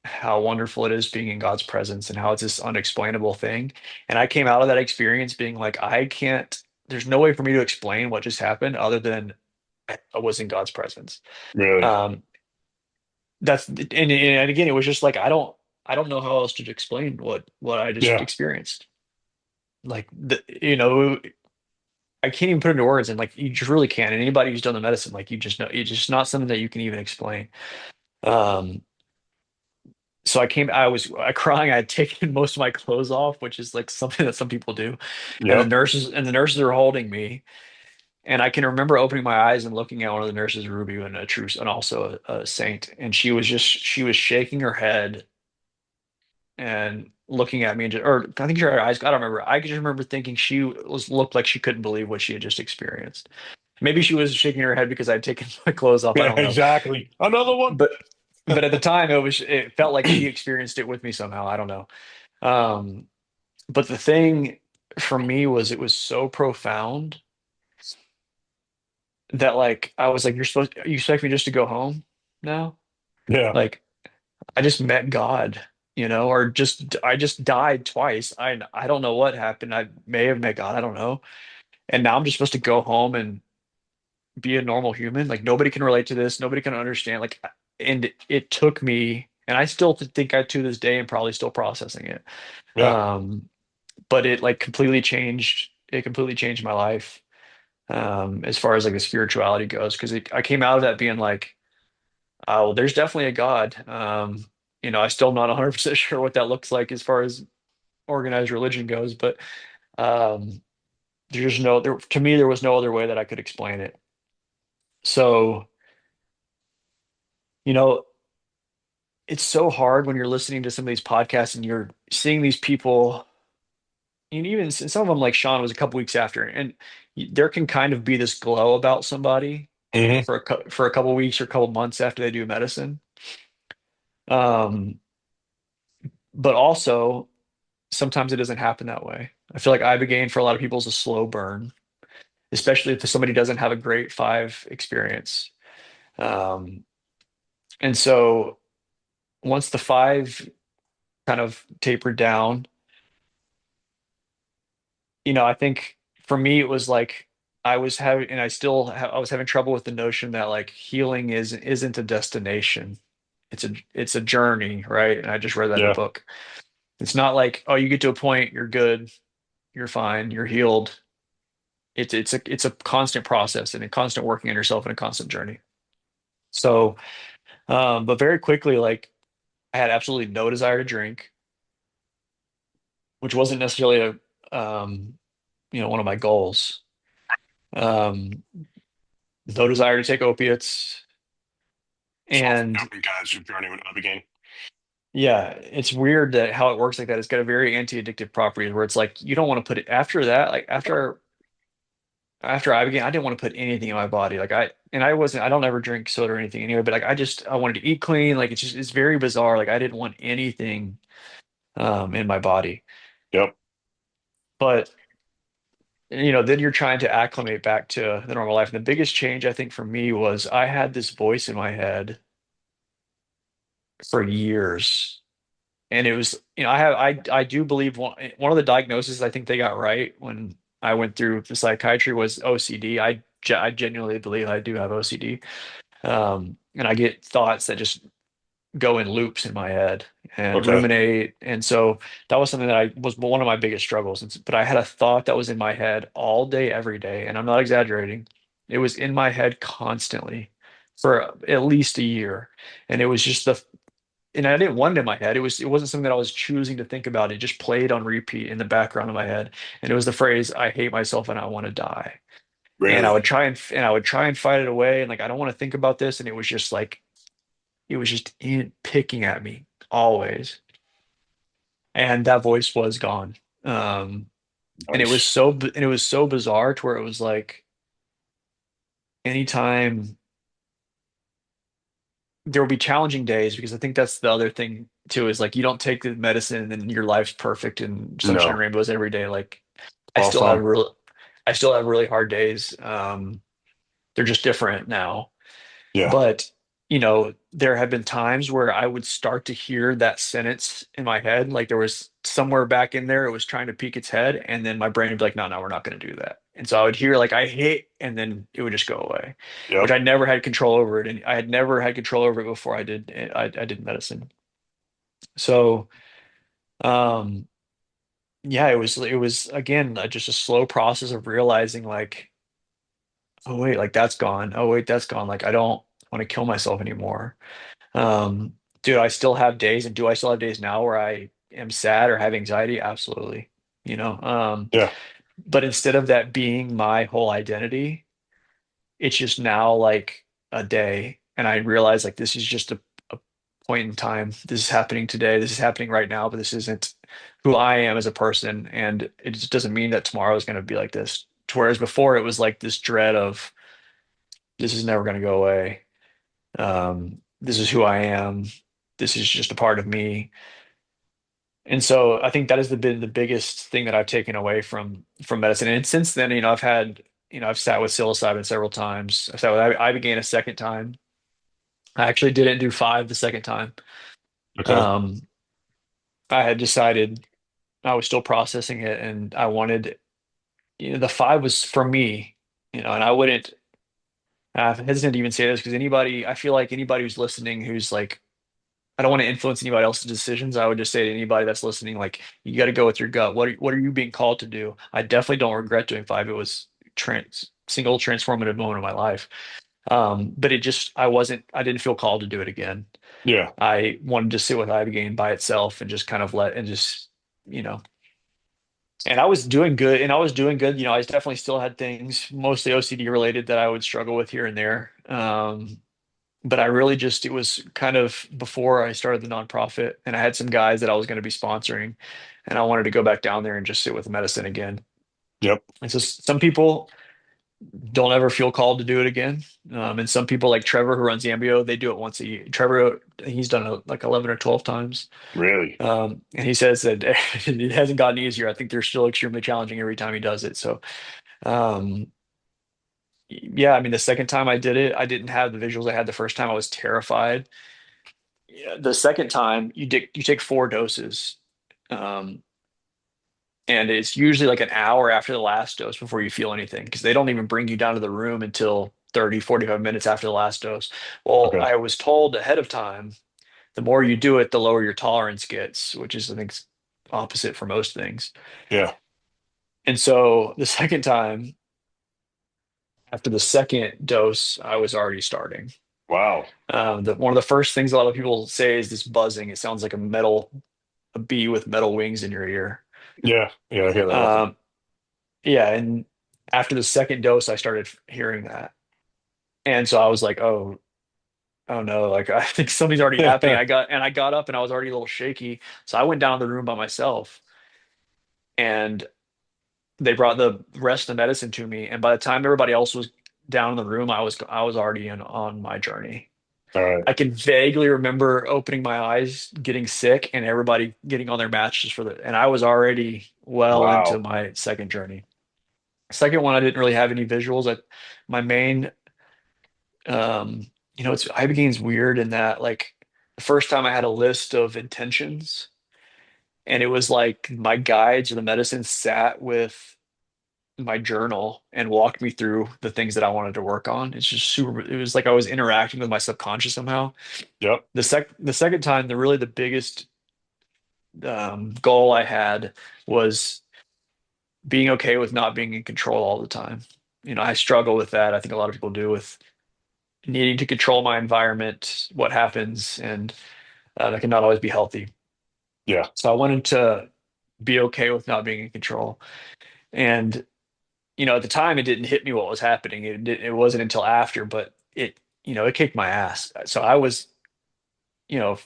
how wonderful it is being in God's presence and how it's this unexplainable thing. And I came out of that experience being like, there's no way for me to explain what just happened other than I was in God's presence. Really. Um, and again, it was just like, I don't know how else to explain what I just Yeah. experienced. Like I can't even put it into words, and like you just really can't. And anybody who's done the medicine, like you just know, it's just not something that you can even explain. Um, so I crying. I had taken most of my clothes off, which is like something that some people do. And Yep. the nurses are holding me, and I can remember opening my eyes and looking at one of the nurses, Ruby, and a true, and also a saint, and she was shaking her head and looking at me, or I think her eyes. I don't remember. I just remember thinking she looked like she couldn't believe what she had just experienced. Maybe she was shaking her head because I'd taken my clothes off. I Yeah, don't know. exactly. Another one. But at the time it felt like she experienced it with me somehow. I don't know. Um, but the thing for me was it was so profound that like I was like, you expect me just to go home now? Yeah. Like I just met God, or I just died twice. I don't know what happened. I may have met God, I don't know. And now I'm just supposed to go home and be a normal human. Like nobody can relate to this. Nobody can understand. Like, and it took me, and I still think I to this day am probably still processing it. Yeah. Um, but it like completely changed. It completely changed my life as far as like the spirituality goes. Because I came out of that being like, oh, well, there's definitely a God. I still not 100% sure what that looks like as far as organized religion goes, but um, to me, there was no other way that I could explain it. So, you know, it's so hard when you're listening to some of these podcasts and you're seeing these people, and even some of them, like Sean, was a couple weeks after, and there can kind of be this glow about somebody Hmm. for a couple weeks or a couple months after they do medicine. Um, but also sometimes it doesn't happen that way. I feel like Ibogaine for a lot of people is a slow burn, especially if somebody doesn't have a great five experience. Um, and so once the five kind of tapered down, I think for me it was like I was having, and I was having trouble with the notion that like healing isn't a destination. It's a journey, right? And I just read that in a Yeah. book. It's not like, oh, you get to a point, you're good, you're fine, you're healed. It's a constant process and a constant working on yourself and a constant journey. So, but very quickly, like I had absolutely no desire to drink, which wasn't necessarily one of my goals. Um, no desire to take opiates, It's often and helping guys who journey with Ibogaine. yeah, it's weird that how it works like that. It's got a very anti-addictive property where it's like you don't want to put it after that, like after I began, I didn't want to put anything in my body. I don't ever drink soda or anything anyway, but like I wanted to eat clean. Like it's very bizarre. Like I didn't want anything in my body. Yep. But then you're trying to acclimate back to the normal life. And the biggest change I think for me was I had this voice in my head for years. And it was, I do believe one of the diagnoses I think they got right when I went through the psychiatry was OCD. I genuinely believe I do have OCD. And I get thoughts that just go in loops in my head and Okay. ruminate. And so that was something that I was one of my biggest struggles. But I had a thought that was in my head all day, every day. And I'm not exaggerating. It was in my head constantly for at least a year. And it was just and I didn't want it in my head. It wasn't something that I was choosing to think about. It just played on repeat in the background of my head. And it was the phrase, I hate myself and I want to die. And I Really? would try and fight it away. And like, I don't want to think about this. And it was just like, it was just picking at me always. And that voice was gone. And Nice. it was so bizarre to where it was like anytime there will be challenging days, because I think that's the other thing too, is like you don't take the medicine and your life's perfect and sunshine and No. rainbows every day. Like I Far still have from. real I still have really hard days. They're just different now. Yeah. But, there have been times where I would start to hear that sentence in my head. Like there was somewhere back in there, it was trying to peek its head. And then my brain would be like, no, no, we're not going to do that. And so I would hear like, I hate, and then it would just go away, which Yep. I never had control over it. And I had never had control over it before I did medicine. So, um, yeah, it was again, just a slow process of realizing like, oh, wait, like that's gone. Oh, wait, that's gone. Like I don't want to kill myself anymore. Um, do I still have days, and do I still have days now where I am sad or have anxiety? Absolutely. You know, um, Yeah. but instead of that being my whole identity, it's just now like a day. And I realize like this is just a point in time. This is happening today. This is happening right now, but this isn't who I am as a person. And it just doesn't mean that tomorrow is going to be like this. Whereas before it was like this dread of this is never going to go away. This is who I am. This is just a part of me. And so I think that has been the biggest thing that I've taken away from medicine. And since then, I've sat with psilocybin several times. I sat with Ibogaine a second time. I actually didn't do five the second time. Okay. Um, I had decided I was still processing it, and I wanted, the five was for me, and I wouldn't. I'm hesitant to even say this because I feel like anybody who's listening who's like I don't want to influence anybody else's decisions. I would just say to anybody that's listening, like, you got to go with your gut. What are you being called to do? I definitely don't regret doing five. It was single transformative moment of my life. But I didn't feel called to do it again. Yeah. I wanted to sit with Ibogaine by itself and just kind of you know, and I was doing good, and I was doing good. I definitely still had things, mostly OCD related, that I would struggle with here and there. But I really it was kind of before I started the nonprofit, and I had some guys that I was going to be sponsoring, and I wanted to go back down there and just sit with the medicine again. Yep. And so some people don't ever feel called to do it again. And some people like Trevor, who runs Ambio, they do it once a year. Trevor, he's done it like 11 or 12 times. Really. And he says that it hasn't gotten easier. I think they're still extremely challenging every time he does it. So, um, yeah, I mean, the second time I did it, I didn't have the visuals I had the first time. I was terrified. Yeah, the second time you take four doses, um, and it's usually like an hour after the last dose before you feel anything, because they don't even bring you down to the room until 30, 45 minutes after the last dose. Well, Okay. I was told ahead of time, the more you do it, the lower your tolerance gets, which is, I think, opposite for most things. Yeah. And so the second time, after the second dose, I was already starting. Wow. One of the first things a lot of people say is this buzzing. It sounds like a bee with metal wings in your ear. Yeah. Yeah. I hear that often. Um, yeah, and after the second dose, I started hearing that, and so I was like, "Oh, oh no! Like I think something's already happening." I got up, and I was already a little shaky, so I went down to the room by myself, and they brought the rest of the medicine to me. And by the time everybody else was down in the room, I was already on my journey. All right. I can vaguely remember opening my eyes, getting sick, and everybody getting on their mats and I was already well into Wow. my second journey. Second one, I didn't really have any visuals. My main, it's Ibogaine weird in that like the first time I had a list of intentions, and it was like my guides or the medicine sat with my journal and walked me through the things that I wanted to work on. It's just super. It was like I was interacting with my subconscious somehow. Yep. The second time, the biggest goal I had was being okay with not being in control all the time. I struggle with that. I think a lot of people do with needing to control my environment, what happens, and that can not always be healthy. Yeah. So I wanted to be okay with not being in control. And at the time, it didn't hit me what was happening. It wasn't until after, but it kicked my ass. So I was, you know,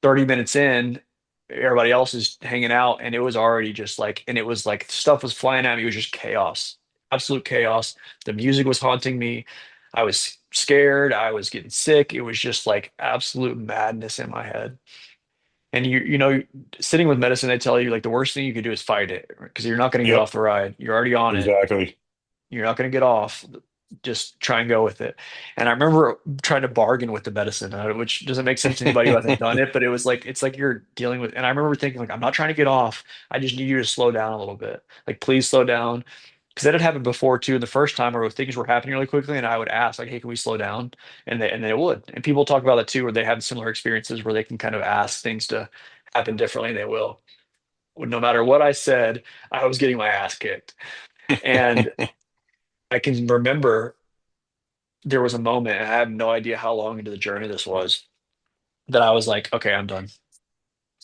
30 minutes in, everybody else is hanging out, and it was already just like, and it was like stuff was flying at me. It was just chaos, absolute chaos. The music was haunting me. I was scared. I was getting sick. It was just like absolute madness in my head. And sitting with medicine, they tell you like the worst thing you could do is fight it because you're not going to get Yep. off the ride. You're already on it. Exactly. You're not going to get off. Just try and go with it. And I remember trying to bargain with the medicine, which doesn't make sense to anybody who hasn't done it, but it was like, it's like you're dealing with, and I remember thinking like, I'm not trying to get off. I just need you to slow down a little bit. Like, please slow down. Because that had happened before too. The first time where things were happening really quickly, and I would ask like, "Hey, can we slow down?" And they would. And people talk about that too, where they have similar experiences where they can kind of ask things to happen differently, and they will. No matter what I said, I was getting my ass kicked. And I can remember there was a moment, and I have no idea how long into the journey this was, that I was like, okay, I'm done.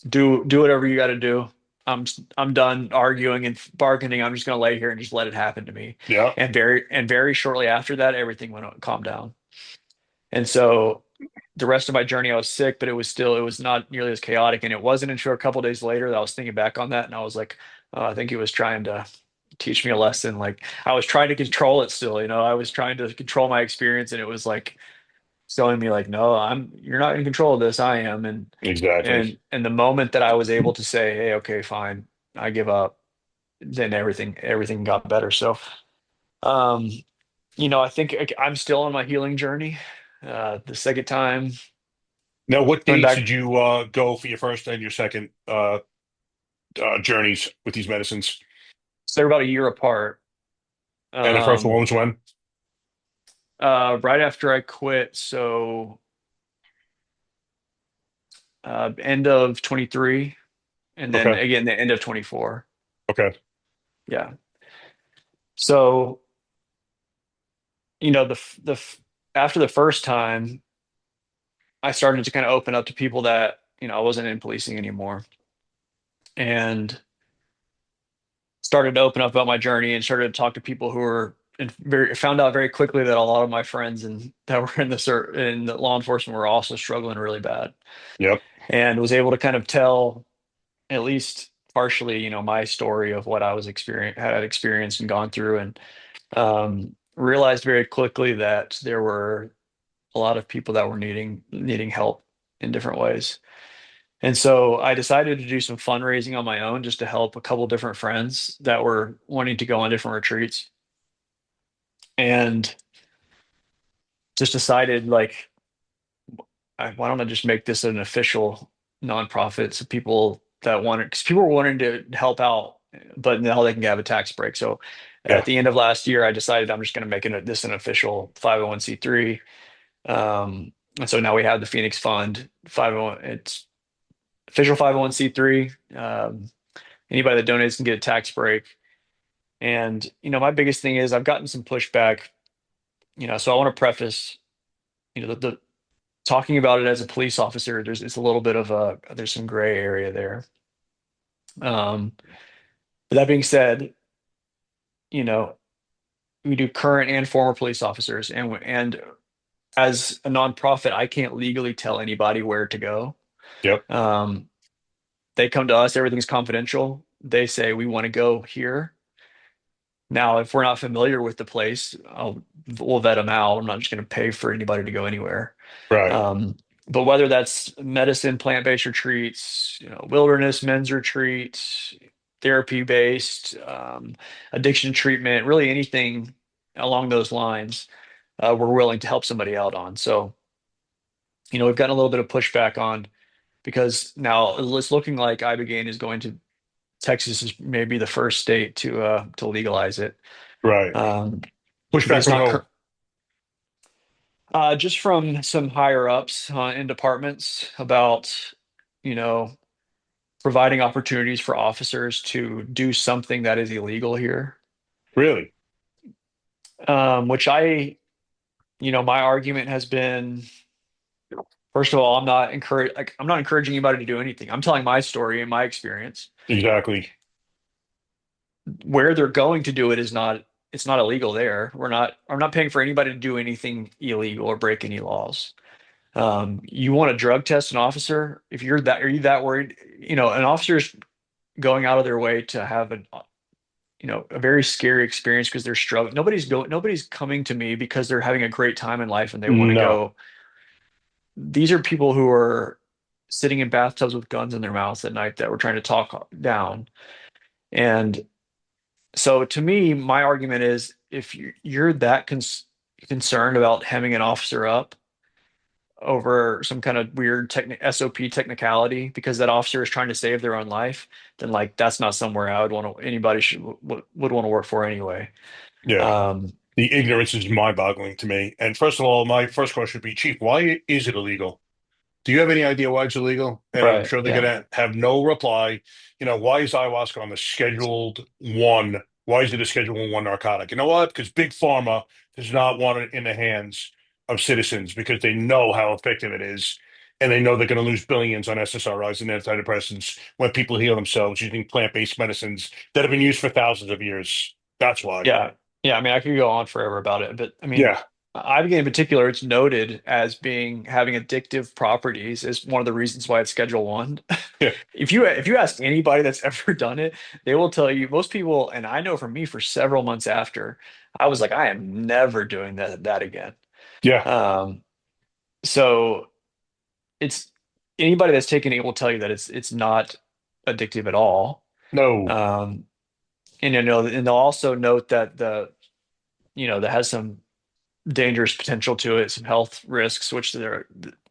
Do whatever you got to do. I'm done arguing and bargaining. I'm just gonna lay here and just let it happen to me. Yeah. And very shortly after that, everything calmed down. And so the rest of my journey, I was sick, but it was not nearly as chaotic. And it wasn't until a couple days later that I was thinking back on that, and I was like, oh, I think he was trying to teach me a lesson. Like I was trying to control it still, I was trying to control my experience, and it was like telling me like, no, you're not in control of this. I am. And Exactly. and the moment that I was able to say, hey, okay, fine, I give up, then everything got better. So um, I think I'm still on my healing journey. The second time Now, what coming days back, did you go for your first and your second journeys with these medicines? so they're about a year apart. And the first one Um, was when? right after I quit, so end of 23, and then Okay. again the end of 24. Okay. Yeah. So after the first time, I started to kind of open up to people that I wasn't in policing anymore, and started to open up about my journey and started to talk to people who were and found out very quickly that a lot of my friends and that were in the law enforcement were also struggling really bad, Yep. and was able to kind of tell at least partially my story of what I was had experienced and gone through, and realized very quickly that there were a lot of people that were needing help in different ways. And so I decided to do some fundraising on my own just to help a couple different friends that were wanting to go on different retreats, and just decided like, why don't I just make this an official nonprofit so people that wanted, because people were wanting to help out, but now they can have a tax break. So Yeah. at the end of last year, I decided I'm just going to make this an official 501(c)(3). And so now we have the Phoenix Fund 501. It's official 501(c)(3). Anybody that donates can get a tax break. And my biggest thing is I've gotten some pushback. So I want to preface, the talking about it as a police officer. It's a little bit of there's some gray area there. Um, but that being said, you know, we do current and former police officers, and as a nonprofit, I can't legally tell anybody where to go. Yep. Um, they come to us, everything's confidential. They say we want to go here. Now, if we're not familiar with the place, we'll vet them out. I'm not just going to pay for anybody to go anywhere. Right. But whether that's medicine, plant-based retreats, wilderness men's retreats, therapy based, addiction treatment, really anything along those lines, we're willing to help somebody out on. So, we've gotten a little bit of pushback on because now it's looking like ibogaine is going to Texas is maybe the first state to legalize it. Right. Um, but Pushback it's from not who? just from some higher ups in departments about you know providing opportunities for officers to do something that is illegal here. Really? Which my argument has been, first of all, I'm not encouraging anybody to do anything. I'm telling my story and my experience. Exactly. Where they're going to do it is not, it's not illegal there. I'm not paying for anybody to do anything illegal or break any laws. You want to drug test an officer? Are you that worried? An officer's going out of their way to have a very scary experience because they're struggling. Nobody's coming to me because they're having a great time in life and they want to No. go. These are people who are sitting in bathtubs with guns in their mouths at night that we're trying to talk down. And so to me, my argument is if you're that concerned about hemming an officer up over some kind of weird SOP technicality because that officer is trying to save their own life, then like that's not somewhere I would want to anybody should would want to work for anyway. Yeah. Um, The ignorance is mind-boggling to me. And first of all, my first question would be, Chief, why is it illegal? Do you have any idea why it's illegal? And I'm right, sure they're yeah, going to have no reply. Why is ayahuasca on the Scheduled One? Why is it a Schedule One narcotic? You know what? Because Big Pharma does not want it in the hands of citizens because they know how effective it is. And they know they're going to lose billions on SSRIs and antidepressants when people heal themselves using plant-based medicines that have been used for thousands of years. That's why. yeah, yeah. I mean, I could go on forever about it, but I mean, Yeah. Ibogaine in particular, it's noted as having addictive properties is one of the reasons why it's Schedule One. Yeah. If you ask anybody that's ever done it, they will tell you, most people, and I know for me, for several months after, I was like, I am never doing that again. Yeah. Um, so it's anybody that's taken it will tell you that it's not addictive at all. No. Um, and they'll also note that that has some dangerous potential to it, some health risks,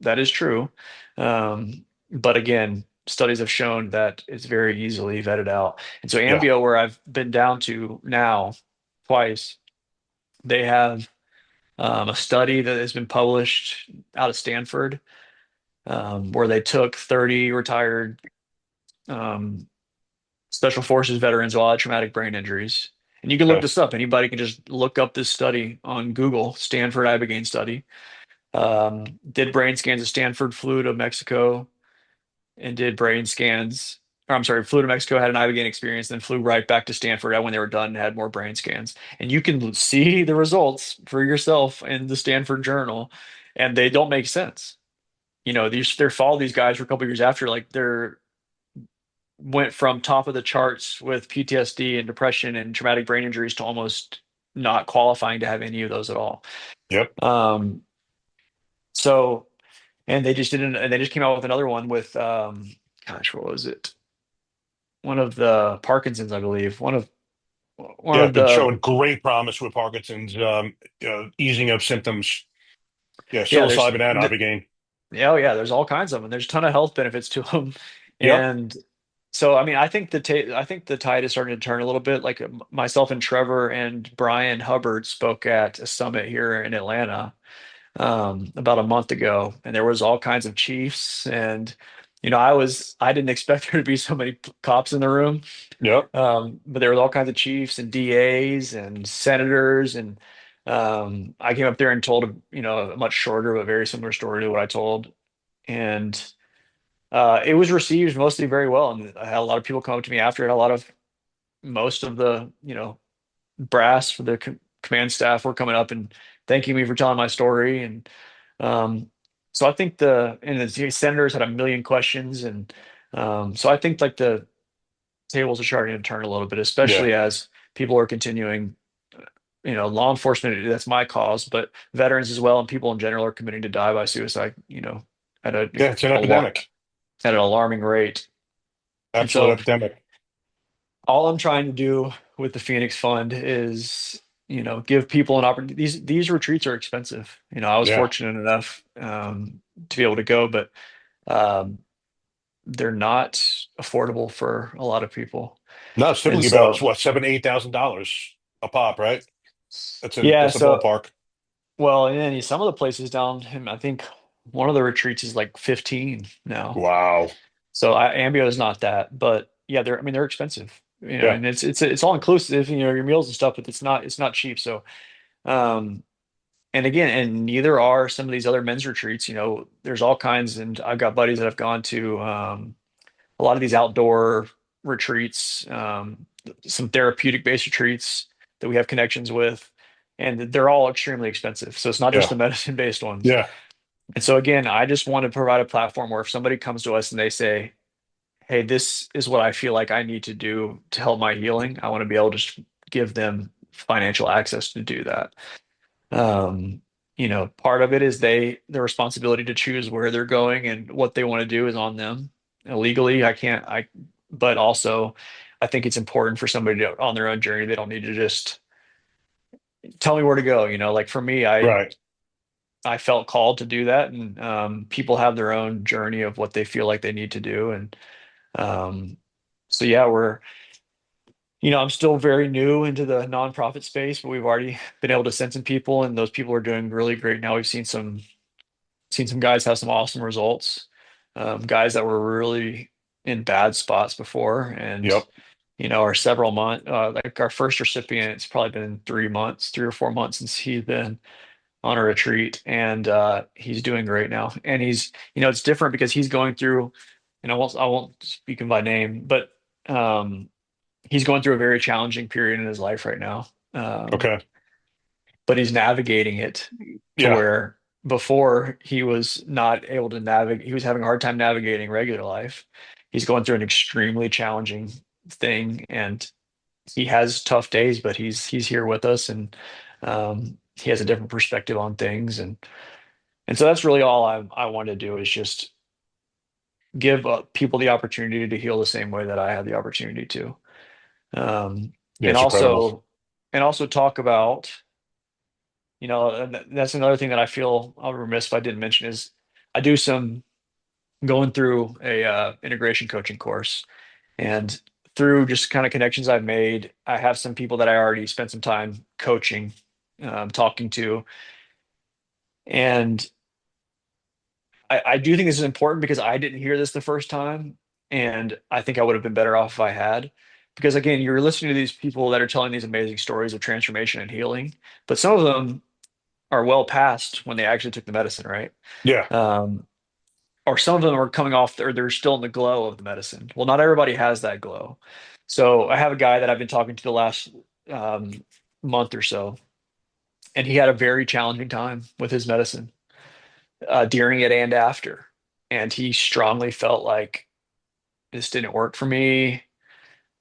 that is true. But again, studies have shown that it's very easily vetted out. And so Yeah. Ambio, where I've been down to now twice, they have a study that has been published out of Stanford, where they took 30 retired um, special forces veterans with a lot of traumatic brain injuries. And you can look Okay. this up. Anybody can just look up this study on Google, Stanford Ibogaine study. Did brain scans of Stanford, flew to Mexico, and did brain scans. Or I'm sorry, flew to Mexico, had an Ibogaine experience, then flew right back to Stanford when they were done and had more brain scans. And you can see the results for yourself in the Stanford Journal, and they don't make sense. They follow these guys for a couple of years after, like they're went from top of the charts with PTSD and depression and traumatic brain injuries to almost not qualifying to have any of those at all. Yep. Um, so, and they just didn't, and they just came out with another one with, gosh, what was it? One of the Parkinson's, I believe. One Yeah. of Been the, showing great promise with Parkinson's, easing of symptoms. Yeah. yeah, there's, Psilocybin and Ibogaine. yeah, oh yeah, there's all kinds of them. There's a ton of health benefits to them. Yep. And so, I mean, I think the tide is starting to turn a little bit. Like myself and Trevor and Brian Hubbard spoke at a summit here in Atlanta about a month ago, and there was all kinds of chiefs, and I didn't expect there to be so many cops in the room, Yep. but there was all kinds of chiefs and DAs and senators, and I came up there and told a much shorter but very similar story to what I told, and it was received mostly very well, and I had a lot of people come up to me after it. A lot of most of the brass for the command staff were coming up and thanking me for telling my story, and um, so I think the senators had a million questions, and so I think like the tables are starting to turn a little bit, Yeah. especially as people are continuing. Law enforcement, that's my cause, but veterans as well and people in general are committing to die by suicide, at Yeah. It's an a lot epidemic. at an alarming rate. And Absolute so epidemic. All I'm trying to do with the Phoenix Fund is, give people an opportunity. These retreats are expensive. I was Yeah. fortunate enough to be able to go, but um, they're not affordable for a lot of people. No, it's And typically about so, what, $7,000 to $8,000 a pop, right? yeah, That's a so ballpark. well, and then some of the places down, I think one of the retreats is like 15 now. Wow. So Ambio is not that, but yeah, they're expensive, Yeah. and it's all inclusive, your meals and stuff, but it's not cheap. So, um, and again, and neither are some of these other men's retreats. There's all kinds, and I've got buddies that have gone to a lot of these outdoor retreats, some therapeutic based retreats that we have connections with, and they're all extremely expensive. So it's not just Yeah. the medicine based ones. Yeah. And so again, I just want to provide a platform where if somebody comes to us and they say, hey, this is what I feel like I need to do to help my healing, I want to be able to just give them financial access to do that. Um, Part of it is their responsibility to choose where they're going and what they want to do is on them. Legally, I can't, but also I think it's important for somebody to on their own journey. They don't need to just tell me where to go. Like for me, Right. I felt called to do that, and people have their own journey of what they feel like they need to do, and um, so yeah, I'm still very new into the nonprofit space, but we've already been able to send some people, and those people are doing really great now. We've seen some guys have some awesome results, guys that were really in bad spots before, and Yep. our several month, like our first recipient, it's probably been 3 months, 3 or 4 months since he's been on a retreat, and he's doing great now. And it's different because he's going through, and I won't speak him by name, but um, he's going through a very challenging period in his life right now. Okay. But he's navigating it to Yeah. where before he was not able to navigate, he was having a hard time navigating regular life. He's going through an extremely challenging thing, and he has tough days, but he's here with us, and he has a different perspective on things, and so that's really all I want to do is just give people the opportunity to heal the same way that I had the opportunity to, um, Yeah. and It's incredible. also talk about, and that's another thing that I feel I'll remiss if I didn't mention is I do some going through a integration coaching course, and through just kind of connections I've made, I have some people that I already spent some time coaching, talking to, and I do think this is important because I didn't hear this the first time, and I think I would have been better off if I had. Because again, you're listening to these people that are telling these amazing stories of transformation and healing, but some of them are well past when they actually took the medicine, right? Yeah. Um, or some of them are coming off, or they're still in the glow of the medicine. Well, not everybody has that glow. So I have a guy that I've been talking to the last um, month or so, and he had a very challenging time with his medicine during it and after. And he strongly felt like this didn't work for me.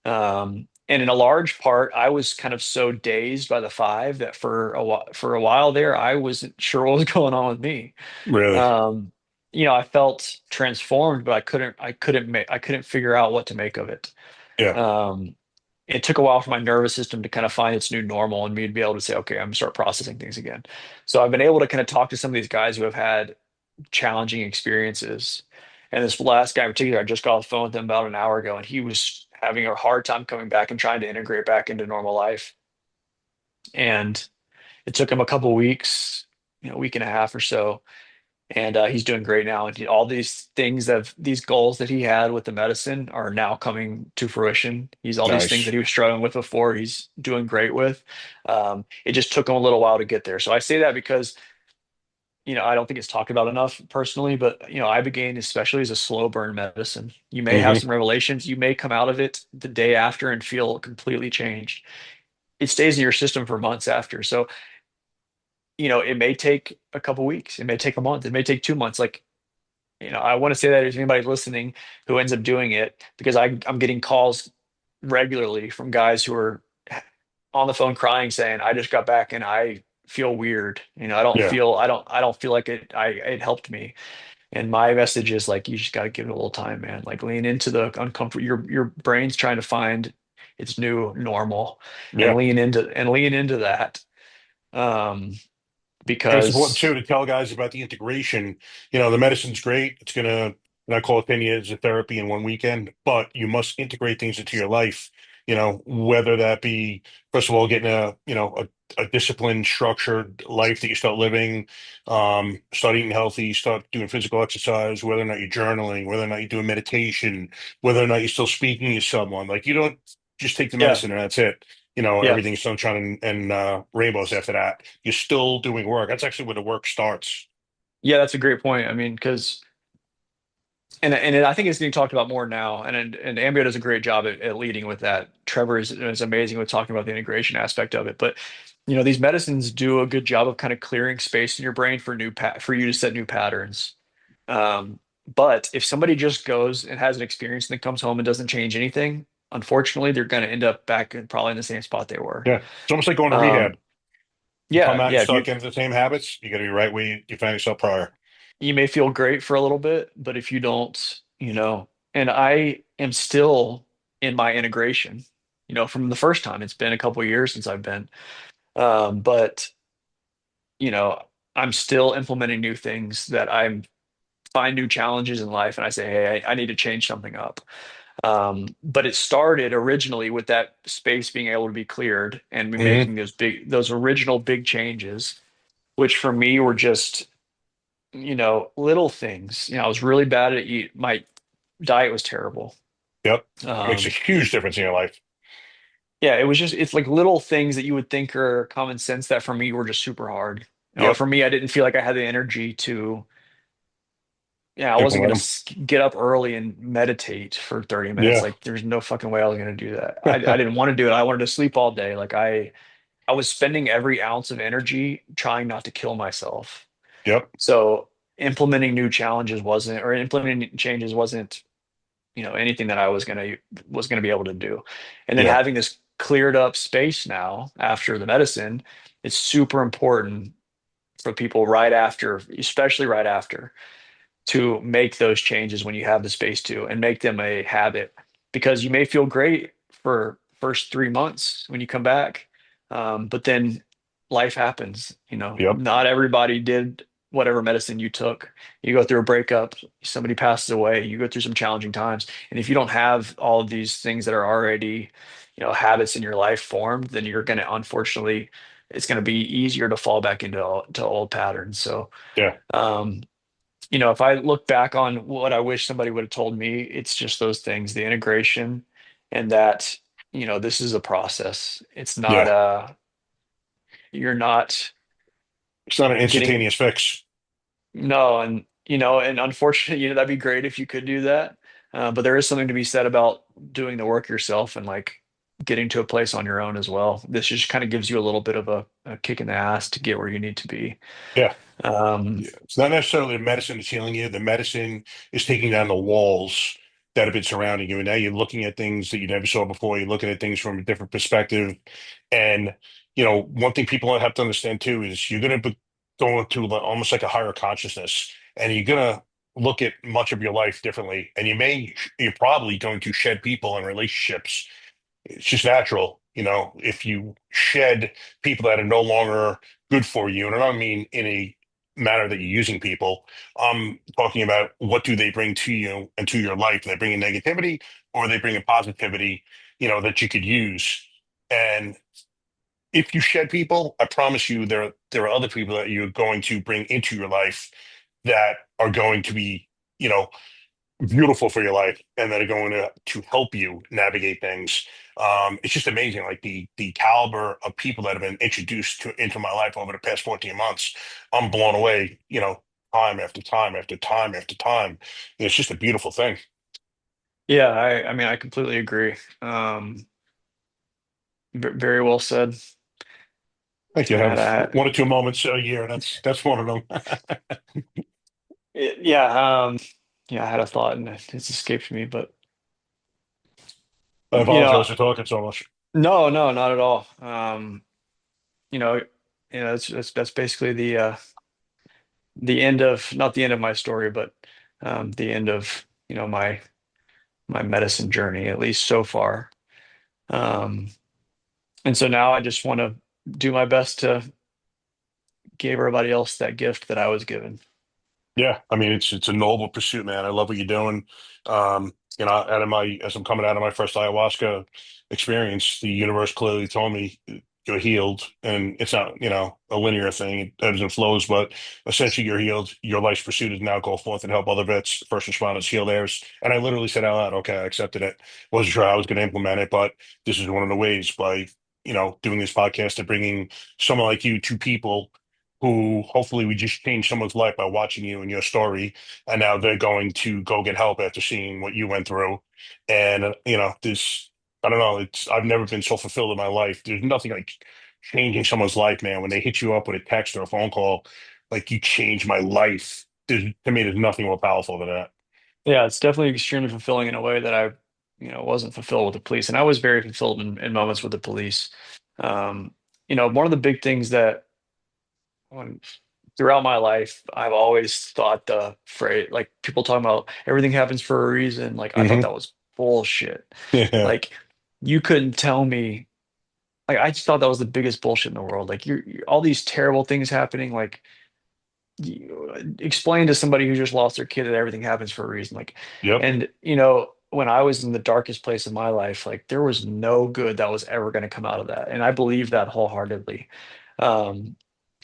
And in a large part, I was kind of so dazed by the five that for a while there, I wasn't sure what was going on with me. Really. Um, I felt transformed, but I couldn't figure out what to make of it. Yeah. Um, it took a while for my nervous system to kind of find its new normal and me to be able to say, okay, I'm gonna start processing things again. So I've been able to kind of talk to some of these guys who have had challenging experiences. And this last guy in particular, I just got off the phone with him about an hour ago, and he was having a hard time coming back and trying to integrate back into normal life. And it took him a couple weeks, a week and a half or so, and he's doing great now. And all these things that these goals that he had with the medicine are now coming to fruition. He's all these things that Nice. he was struggling with before. He's doing great with. It just took him a little while to get there. So I say that because I don't think it's talked about enough personally, but Ibogaine especially is a slow burn medicine. You may have Hmm. some revelations. You may come out of it the day after and feel completely changed. It stays in your system for months after. So it may take a couple weeks. It may take a month. It may take 2 months. Like, I want to say that if anybody listening who ends up doing it, because I'm getting calls regularly from guys who are on the phone crying saying, I just got back and I feel weird. Yeah. I don't feel like it helped me. And my message is like, you just got to give it a little time, man. Like lean into the uncomfortable. Your brain's trying to find it's new normal, and Yeah. lean into that. Um, And it's important because too to tell guys about the integration. The medicine's great. It's gonna, and I call opinion as a therapy in one weekend, but you must integrate things into your life. Whether that be, first of all, getting a disciplined, structured life that you start living, start eating healthy, start doing physical exercise, whether or not you're journaling, whether or not you're doing meditation, whether or not you're still speaking to someone. Like you don't just take the yeah, medicine and that's it. yeah, Everything's sunshine and rainbows after that. You're still doing work. That's actually where the work starts. yeah, that's a great point. I mean, because I think it's getting talked about more now, and Ambio does a great job at leading with that. Trevor is amazing with talking about the integration aspect of it. But these medicines do a good job of kind of clearing space in your brain for for you to set new patterns. Um, but if somebody just goes and has an experience and then comes home and doesn't change anything, unfortunately, they're going to end up back probably in the same spot they were. Yeah. It's almost like going to Um, rehab. You come yeah, out, you yeah. If start you getting the same habits, you got to be right where you found yourself prior. you may feel great for a little bit, but if you don't, and I am still in my integration, from the first time. It's been a couple of years since I've been, but you know, I'm still implementing new things that I find new challenges in life, and I say, hey, I need to change something up. But it started originally with that space being able to be cleared and me Hmm. making those original big changes, which for me were just little things. I was really bad at eat. My diet was terrible. Yep. Makes a Um, huge difference in your life. yeah, it's like little things that you would think are common sense that for me were just super hard. Yep. For me, I didn't feel like I had the energy to, yeah, I wasn't Implement gonna them. get up early and meditate for 30 minutes. Yeah. Like there's no fucking way I was gonna do that. I didn't want to do it. I wanted to sleep all day. Like I was spending every ounce of energy trying not to kill myself. Yep. So implementing changes wasn't anything that I was gonna be able to do. And then Yeah. having this cleared up space now after the medicine, it's super important for people right after, especially right after, to make those changes when you have the space to, and make them a habit, because you may feel great for first 3 months when you come back, but then life happens. Yep. Not everybody did whatever medicine you took. You go through a breakup, somebody passes away, you go through some challenging times, and if you don't have all of these things that are already habits in your life formed, then you're going to, unfortunately, it's going to be easier to fall back to old patterns. So Yeah. um, if I look back on what I wish somebody would have told me, it's just those things, the integration, and that, this is a process. It's not Yeah. you're not It's not an getting, instantaneous fix. no, and unfortunately, that'd be great if you could do that. But there is something to be said about doing the work yourself and like getting to a place on your own as well. This just kind of gives you a little bit of a kick in the ass to get where you need to be. Yeah. Um, Yeah. It's not necessarily the medicine that's healing you. The medicine is taking down the walls that have been surrounding you. And now you're looking at things that you never saw before. You're looking at things from a different perspective. And, one thing people have to understand too is you're going to be going to almost like a higher consciousness, and you're going to look at much of your life differently. And you're probably going to shed people and relationships. It's just natural, if you shed people that are no longer good for you. And I don't mean in a manner that you're using people. I'm talking about what do they bring to you and to your life. They bring in negativity or they bring in positivity, that you could use. And if you shed people, I promise you there are other people that you're going to bring into your life that are going to be, you know, beautiful for your life and that are going to help you navigate things. It's just amazing, like the caliber of people that have been introduced into my life over the past 14 months. I'm blown away, time after time after time after time. It's just a beautiful thing. yeah, I mean, I completely agree. Very well said. I think you I had have a one or two moments a year. That's one of them. yeah, yeah, I had a thought and it's escaped me, but I you know, apologize for talking so much. no, no, not at all. You know, that's basically the end of, not the end of my story, but the end of my medicine journey, at least so far. Um, and so now I just want to do my best to give everybody else that gift that I was given. Yeah, I mean it's a noble pursuit, man. I love what you're doing. Out of my as I'm coming out of my first ayahuasca experience, the universe clearly told me you're healed, and it's not a linear thing. It ebbs and flows, but essentially you're healed. Your life's pursuit is now go forth and help other vets, first responders heal theirs. And I literally said out loud, okay, I accepted it. Wasn't sure how I was going to implement it, but this is one of the ways by doing this podcast and bringing someone like you to people who hopefully we just changed someone's life by watching you and your story, and now they're going to go get help after seeing what you went through. And this, I don't know, it's I've never been so fulfilled in my life. There's nothing like changing someone's life, man. When they hit you up with a text or a phone call, like you changed my life. To me, there's nothing more powerful than that. Yeah, it's definitely extremely fulfilling in a way that I wasn't fulfilled with the police. And I was very fulfilled in moments with the police. Um, one of the big things that when throughout my life, I've always thought the phrase, like people talking about everything happens for a reason. Like I thought Hmm. that was bullshit. Yeah. Like you couldn't tell me, like I just thought that was the biggest bullshit in the world. Like all these terrible things happening, like explain to somebody who just lost their kid that everything happens for a reason. Like, Yep. and when I was in the darkest place of my life, like there was no good that was ever going to come out of that. And I believe that wholeheartedly. Um,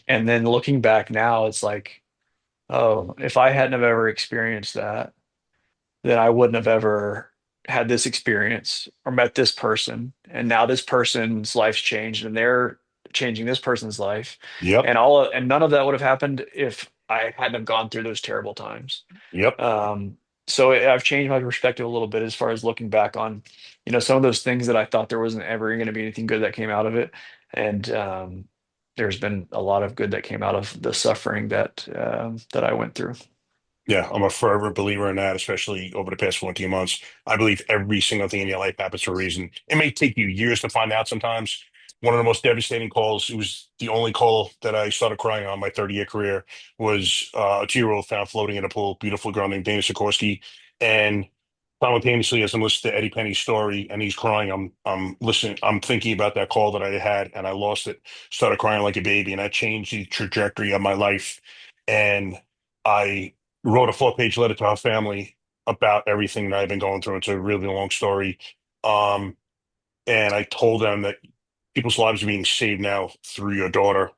and then looking back now, it's like, oh, if I hadn't have ever experienced that, then I wouldn't have ever had this experience or met this person. And now this person's life's changed and they're changing this person's life. Yep. And none of that would have happened if I hadn't have gone through those terrible times. Yep. So I've changed my perspective a little bit as far as looking back on, some of those things that I thought there wasn't ever going to be anything good that came out of it. And there's been a lot of good that came out of the suffering that I went through. Yeah, I'm a fervent believer in that, especially over the past 14 months. I believe every single thing in your life happens for a reason. It may take you years to find out sometimes. One of the most devastating calls, it was the only call that I started crying on my 30-year career, was a 2-year-old found floating in a pool, beautiful girl named Dana Sikorsky. And simultaneously, as I'm listening to Eddie Penny's story and he's crying, I'm listening, I'm thinking about that call that I had and I lost it, started crying like a baby, and that changed the trajectory of my life. And I wrote a 4-page letter to our family about everything that I've been going through. It's a really long story. Um, and I told them that people's lives are being saved now through your daughter.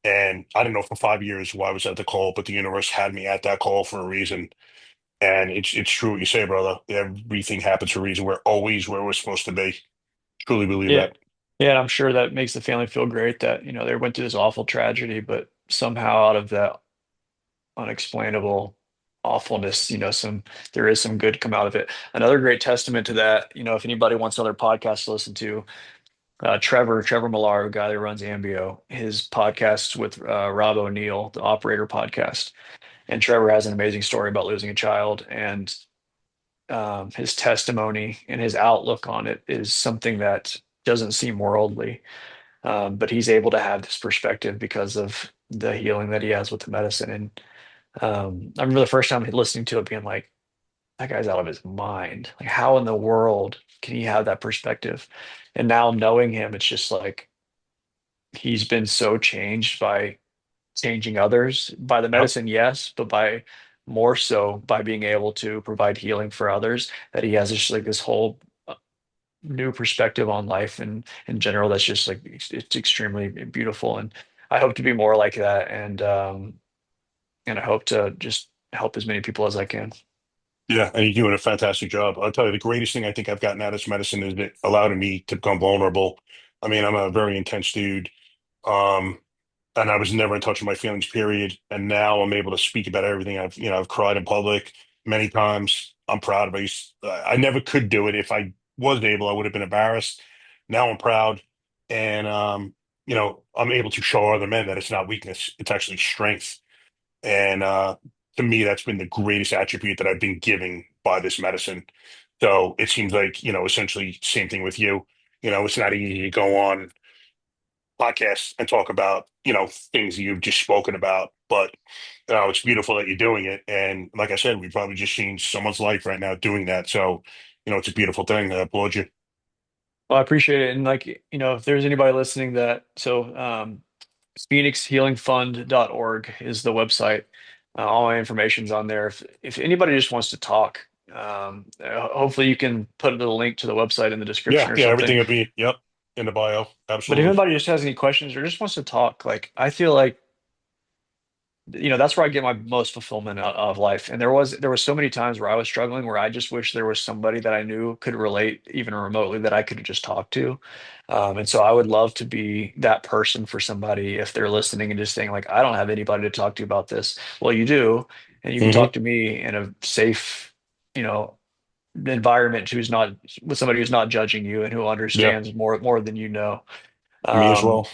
And I didn't know for 5 years why I was at the call, but the universe had me at that call for a reason. And it's true what you say, brother. Everything happens for a reason. We're always where we're supposed to be. Truly believe Yeah. that. Yeah, and I'm sure that makes the family feel great that, they went through this awful tragedy, but somehow out of that unexplainable awfulness, there is some good come out of it. Another great testament to that, if anybody wants another podcast to listen to, Trevor Millar, a guy that runs Ambio, his podcast with Rob O'Neill, the Operator podcast. And Trevor has an amazing story about losing a child, and his testimony and his outlook on it is something that doesn't seem worldly. But he's able to have this perspective because of the healing that he has with the medicine. And I remember the first time listening to it being like, that guy's out of his mind. Like, how in the world can he have that perspective? And now knowing him, it's just like he's been so changed by changing others, by the Yep. medicine, yes, but by more so by being able to provide healing for others, that he has just like this whole new perspective on life and in general that's just like it's extremely beautiful. And I hope to be more like that, and I hope to just help as many people as I can. Yeah, and you're doing a fantastic job. I'll tell you, the greatest thing I think I've gotten out of this medicine is it allowed me to become vulnerable. I mean, I'm a very intense dude. Um, and I was never in touch with my feelings, period. And now I'm able to speak about everything. I've cried in public many times. I'm proud of it. I never could do it. If I was able, I would have been embarrassed. Now I'm proud. And, I'm able to show other men that it's not weakness, it's actually strength. And to me, that's been the greatest attribute that I've been giving by this medicine. So it seems like, essentially same thing with you. It's not easy to go on podcasts and talk about, things that you've just spoken about. But it's beautiful that you're doing it. And like I said, we probably just changed someone's life right now doing that. So, it's a beautiful thing. I applaud you. Well, I appreciate it. And like, if there's anybody listening phoenixhealingfund.org is the website. All my information's on there. If anybody just wants to talk, hopefully you can put the link to the website in the Yeah, description or yeah, something. everything will be, yep, in the bio. But if Absolutely. anybody just has any questions or just wants to talk, like I feel like that's where I get my most fulfillment of life. And there was so many times where I was struggling where I just wish there was somebody that I knew could relate even remotely that I could just talk to. And so I would love to be that person for somebody if they're listening and just saying like, I don't have anybody to talk to about this. Well, you do, and you can Hmm. talk to me in a safe, you know, environment who's not with somebody who's not judging you and who Yeah, understands more than you know. me as Um, well.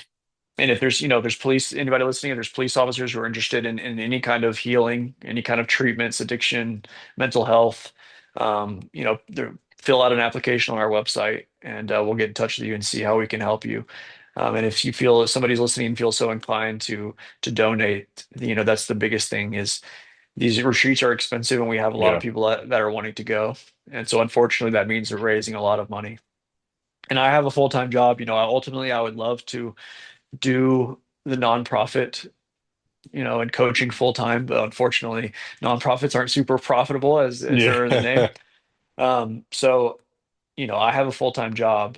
and if there's police, anybody listening, if there's police officers who are interested in any kind of healing, any kind of treatments, addiction, mental health, fill out an application on our website and we'll get in touch with you and see how we can help you. And if you feel if somebody's listening and feels so inclined to donate, that's the biggest thing is these retreats are expensive and we have a lot of Yeah, people that are wanting to go. And so unfortunately that means we're raising a lot of money. And I have a full-time job. Ultimately I would love to do the nonprofit, and coaching full time, but unfortunately, nonprofits aren't super profitable as yeah, they're in the name. So, I have a full time job,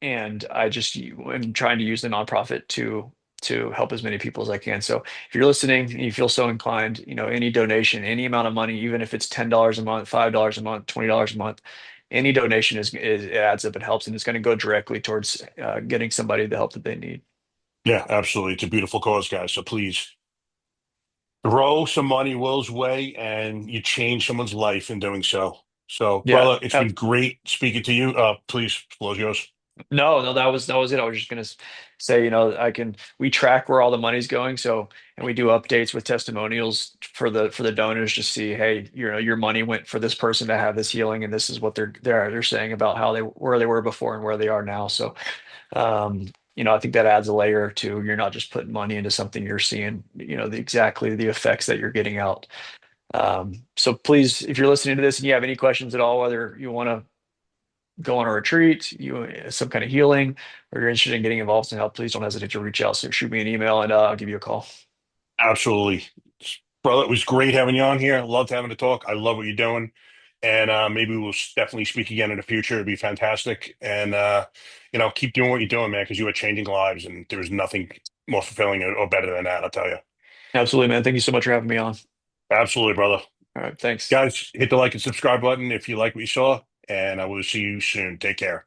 and I just am trying to use the nonprofit to help as many people as I can. So, if you're listening and you feel so inclined, any donation, any amount of money, even if it's $10 a month, $5 a month, $20 a month. Any donation is it adds up, it helps, and it's going to go directly towards getting somebody the help that they need. yeah, absolutely. It's a beautiful cause, guys. So please throw some money Will's way, and you change someone's life in doing so. So, Yeah, brother, it's been great speaking to you. Please, floor's yours. no, no, that was it. I was just gonna say, we track where all the money's going, so and we do updates with testimonials for the donors to see, hey, your money went for this person to have this healing, and this is what they're saying about how where they were before and where they are now. So, I think that adds a layer to you're not just putting money into something, you're seeing, exactly the effects that you're getting out. So please, if you're listening to this and you have any questions at all, whether you want to go on a retreat, some kind of healing, or you're interested in getting involved in help, please don't hesitate to reach out. So shoot me an email and I'll give you a call. Absolutely. Brother, it was great having you on here. Loved having to talk. I love what you're doing. And maybe we'll definitely speak again in the future. It'd be fantastic. And, keep doing what you're doing, man, because you are changing lives. And there's nothing more fulfilling or better than that, I'll tell you. Absolutely, man. Thank you so much for having me on. Absolutely, brother. All right, thanks. Guys, hit the like and subscribe button if you like what you saw. And I will see you soon. Take care.